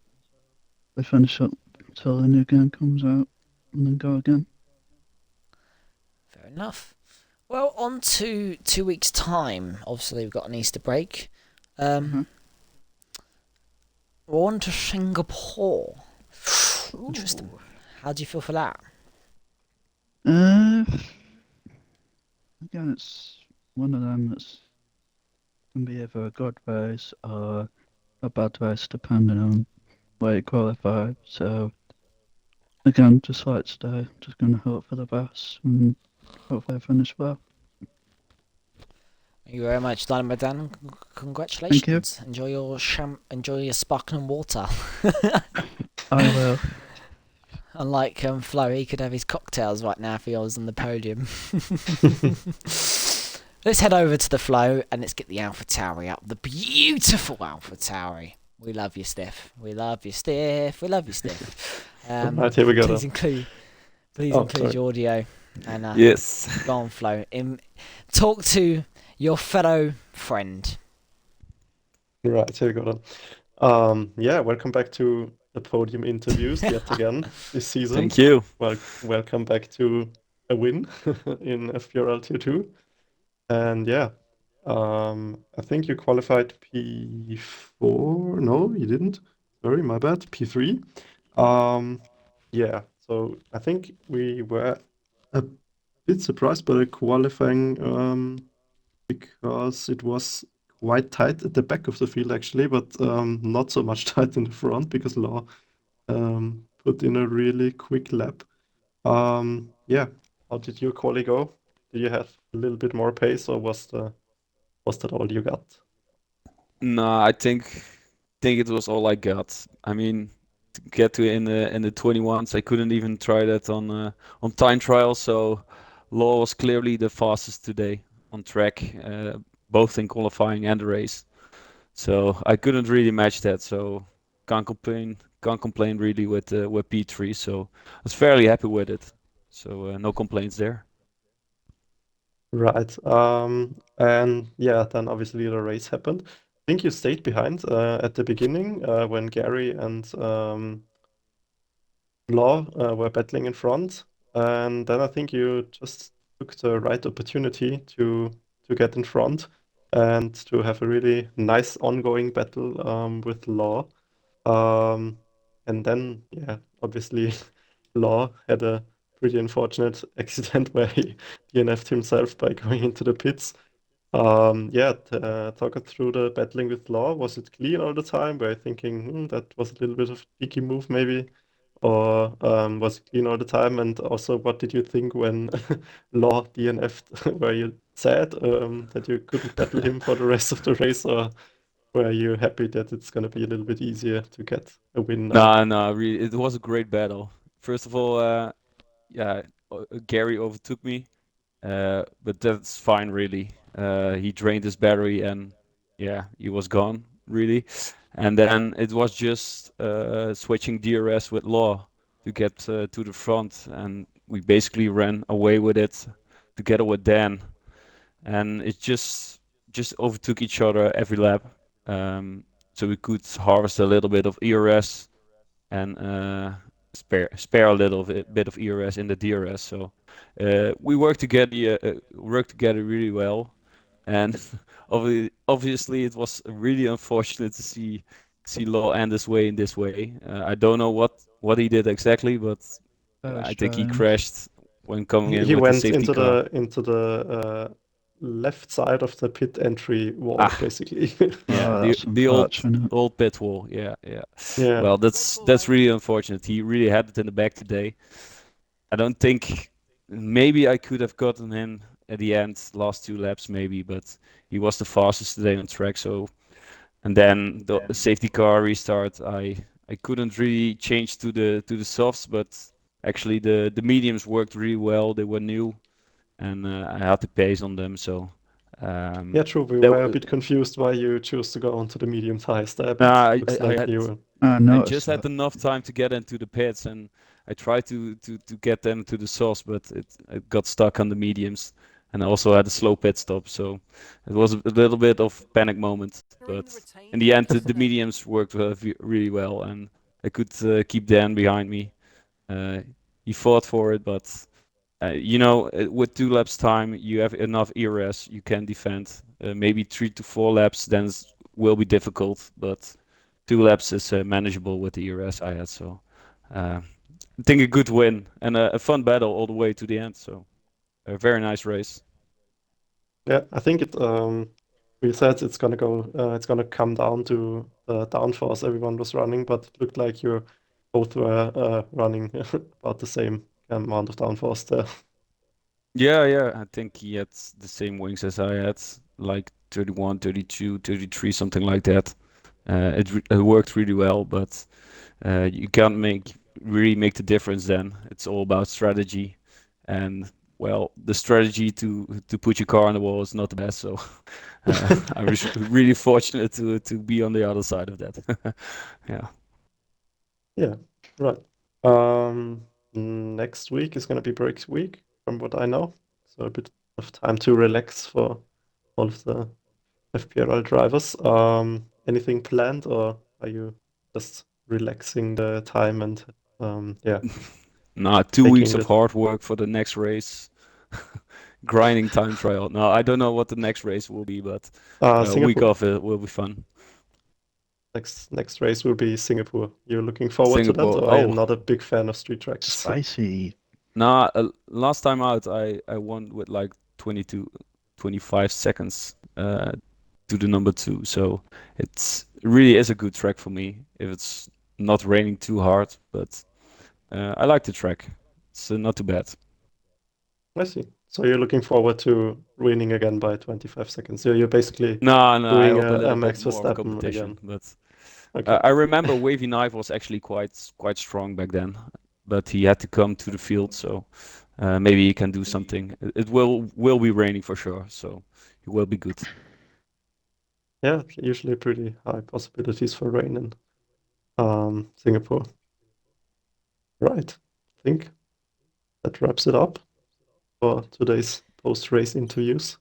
they finish up, until the new game comes out, and then go again. Fair enough. Well, on to 2 weeks' time. Obviously, we've got an Easter break. We're on to Singapore. Interesting. How do you feel for that? Again, it's one of them that's can be either a good race or a bad race depending on where you qualify. So again, just like today, just gonna hope for the best and hopefully I finish well. Thank you very much, Dynamo Dan. Thank you. Congratulations. Enjoy your sparkling water. I will. Unlike Flo, he could have his cocktails right now if he was on the podium. Let's head over to the Flow and let's get the Alpha Tauri up. The beautiful Alpha Tauri. We love you, Steph. We love you, Steph. We love you, Steph. Right, here we go. Please include your audio. And Yes. go on, Flo. Talk to your fellow friend. Right, here we go then. Yeah, welcome back to the podium interviews yet again this season. Thank you. Well, welcome back to a win in FPRL Tier 2. And yeah, I think you qualified P4. No, you didn't. Sorry, my bad. P3. Yeah, so I think we were a bit surprised by the qualifying because it was quite tight at the back of the field actually, but not so much tight in the front because Law put in a really quick lap. Yeah, how did your quali go? Did you have a little bit more pace, or was that all you got? No, I think it was all I got. I mean, to get to in the 21s, I couldn't even try that on time trial. So Law was clearly the fastest today on track, both in qualifying and the race. So I couldn't really match that. So can't complain really with P3. So I was fairly happy with it. So no complaints there. Right. And yeah, then obviously the race happened. I think you stayed behind at the beginning when Gary and Law were battling in front, and then I think you just took the right opportunity to get in front and to have a really nice ongoing battle with Law. And then yeah, obviously Law had a pretty unfortunate accident where he DNF'd himself by going into the pits. Yeah, talk us through the battling with Law. Was it clean all the time? Were you thinking that was a little bit of a cheeky move maybe? Or was it clean all the time? And also, what did you think when Law DNF'd? Were you sad that you couldn't battle him for the rest of the race, or were you happy that it's going to be a little bit easier to get a win now? No, really, it was a great battle. First of all, yeah, Gary overtook me, but that's fine, really. He drained his battery and yeah, he was gone, really. And then it was just switching DRS with Law to get to the front, and we basically ran away with it together with Dan, and it just overtook each other every lap. So we could harvest a little bit of ERS and spare a little bit of ERS in the DRS. So we worked together really well, and obviously it was really unfortunate to see Law end his way in this way. I don't know what he did exactly, but I think he crashed when coming in He with the went safety car. into the left side of the pit entry wall, Ah. basically. Yeah, that's the unfortunate. old pit wall. Yeah. Yeah. Well, that's really unfortunate. He really had it in the back today. I don't think maybe I could have gotten in at the end, last 2 laps maybe, but he was the fastest today on track. So, and then the safety car restart, I couldn't really change to the softs, but actually the mediums worked really well. They were new, and I had the pace on them. So, Yeah, true. We that were a w- bit confused why you chose to go onto the medium tires there, but I, looks I like had you were. I I just noticed had that. enough time to get into the pits, and I tried to get them to the sauce, but it got stuck on the mediums, and I also had a slow pit stop, so it was a little bit of panic moment. But in the end, the mediums worked really well, and I could keep Dan behind me. Uh, he fought for it, but with 2 laps time, you have enough ERS, you can defend. Maybe 3 to 4 laps, then will be difficult, but 2 laps is manageable with the ERS I had. So uh, I think a good win and a fun battle all the way to the end. So a very nice race. Yeah, I think we said it's gonna come down to the downforce everyone was running, but it looked like you both were running about the same amount of downforce there. Yeah. I think he had the same wings as I had, like 31, 32, 33, something like that. It worked really well, but you can't really make the difference then. It's all about strategy, and well, the strategy to put your car on the wall is not the best. So I was really fortunate to be on the other side of that. Yeah. Yeah, right. Next week is gonna be break week, from what I know. So a bit of time to relax for all of the FPRL drivers. Anything planned, or are you just relaxing the time and yeah, Nah, 2 weeks taking of it hard work for the next race. Grinding time trial. No, I don't know what the next race will be, but a week Singapore? off it will be fun. Next race will be Singapore. You're looking forward to that, Singapore. or are you Oh, not a big fan of street tracks? Spicy. nah, last time out, I won with like 22, 25 seconds to the number 2. So it really is a good track for me if it's not raining too hard. But I like the track. It's not too bad. I see. So you're looking forward to winning again by 25 seconds. So you're basically No, I doing hope a a little bit Max more of Verstappen competition. again. But Okay. I remember Wavy Knife was actually quite strong back then, but he had to come to the field, so maybe he can do something. It will be raining for sure, so he will be good. Yeah, usually pretty high possibilities for rain in Singapore. Right. I think that wraps it up for today's post-race interviews.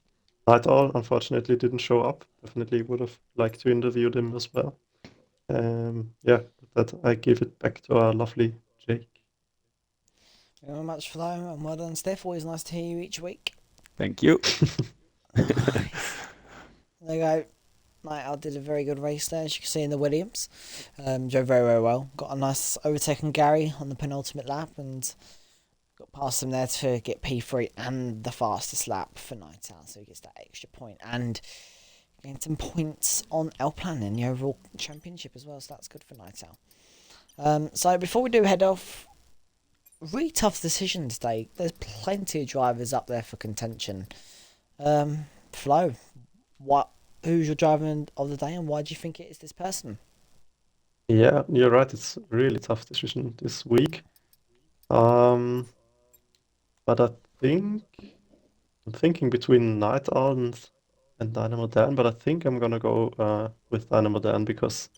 Night Owl unfortunately didn't show up. Definitely would have liked to interview him as well. Yeah, with that I give it back to our lovely Jake. Thank you very much for that, and well done, Steph. Always nice to hear you each week. Thank you. Nice. There you go. I did a very good race there, as you can see in the Williams. Drove very, very well. Got a nice overtake on Gary on the penultimate lap, and got past him there to get P3 and the fastest lap for Night Owl, so he gets that extra point and getting some points on L Plan in the overall championship as well, so that's good for Night Owl. So before we do head off, really tough decision today. There's plenty of drivers up there for contention. Flo, who's your driver of the day, and why do you think it is this person? Yeah, you're right. It's a really tough decision this week. Um, but I'm thinking between Night Owl and Dynamo Dan, but I think I'm gonna go with Dynamo Dan because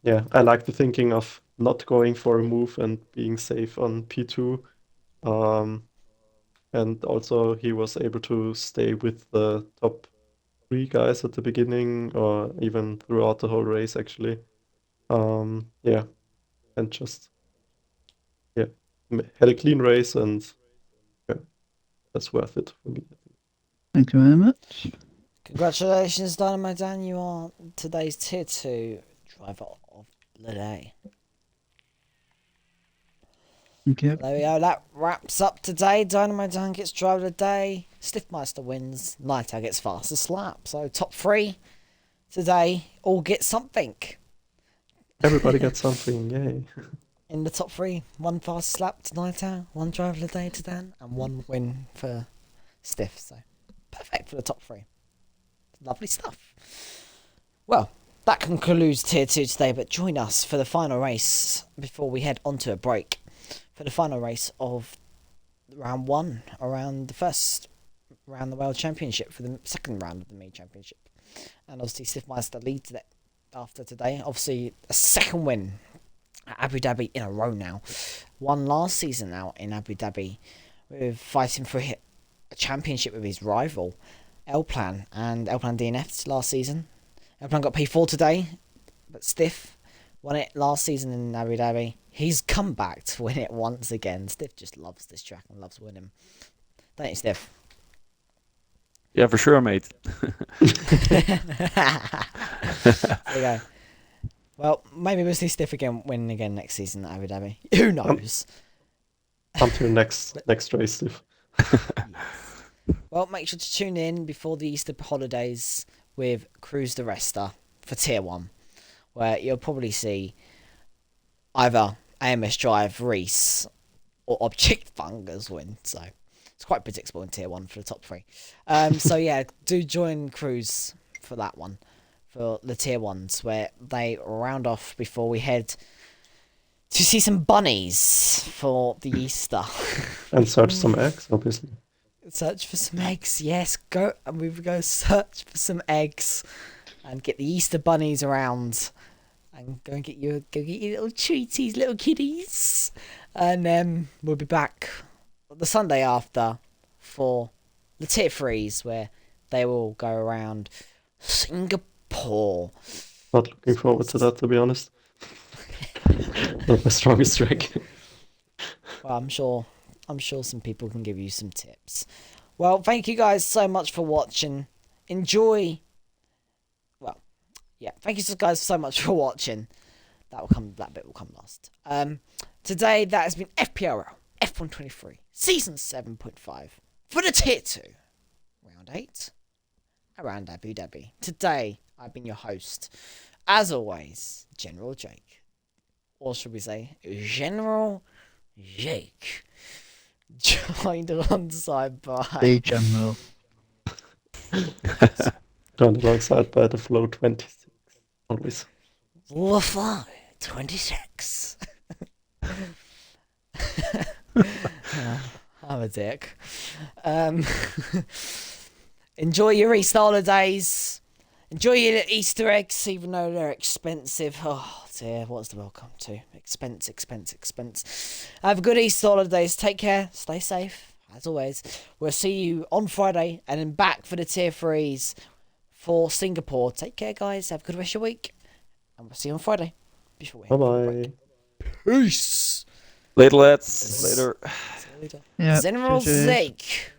yeah, I like the thinking of not going for a move and being safe on P2. And also he was able to stay with the top three guys at the beginning or even throughout the whole race actually. Yeah, and just yeah, had a clean race and yeah, that's worth it for me. Thank you very much. Congratulations, Dynamo Dan. You are today's Tier 2 driver of the day. Thank you. There we go. That wraps up today. Dynamo Dan gets driver of the day. Stiffmeister wins. Night Owl gets fastest lap. So top 3 today all get something. Everybody got something, yay. In the top 3, 1 fastest lap to Night Owl, 1 driver of the day to Dan, and 1 win for stiff. So perfect for the top 3. Lovely stuff. Well, that concludes Tier 2 today, but join us for the final race before we head onto a break. For the final race of round 1, around the first round of the World Championship, for the second round of the Mini Championship. And obviously Stiffmeister leads it after today. Obviously a second win at Abu Dhabi in a row now. Won last season out in Abu Dhabi with fighting for a championship with his rival L-Plan and L-Plan DNF'd last season. L-Plan got P4 today, but Stiff won it last season in Abu Dhabi. He's come back to win it once again. Stiff just loves this track and loves winning. Don't you, Stiff? Yeah, for sure, mate. There you go. Well, maybe we'll see Stiff again win again next season at Abu Dhabi. Who knows? Until next race, Steve. Well, make sure to tune in before the Easter holidays with Cruise the Rester for Tier 1, where you'll probably see either AMS Drive, Reese, or Object Fungers win. So it's quite predictable in Tier 1 for the top 3. So yeah, do join Cruise for that one, for the Tier 1s, where they round off before we head to see some bunnies for the Easter. And search some eggs, obviously. Search for some eggs, yes. Go and we go search for some eggs and get the Easter bunnies around and go get your little treaties, little kiddies. And then we'll be back the Sunday after for the Tier 3s, where they will go around Singapore. Not looking forward to that, to be honest. Not my strongest track. Well, I'm sure some people can give you some tips. Well, thank you guys so much for watching. Enjoy. Well, yeah, thank you guys so much for watching. That bit will come last. Today that has been FPRL F123 Season 7.5 for the Tier 2 Round 8 around Abu Dhabi. Today I've been your host, as always, General Jake. Or should we say General Jake. Joined alongside by The General. Joined alongside by the Flow 26. Always. the Flow 26. I'm a dick. Enjoy your Easter holidays. Enjoy your Easter eggs, even though they're expensive. Oh dear, what's the world come to? Expense. Have a good Easter holidays. Take care. Stay safe. As always, we'll see you on Friday and then back for the Tier 3s for Singapore. Take care, guys. Have a good rest of your week. And we'll see you on Friday. Before we Bye-bye. Peace. Later, lads. Later. See you later. Yeah. General cheers. Zeke.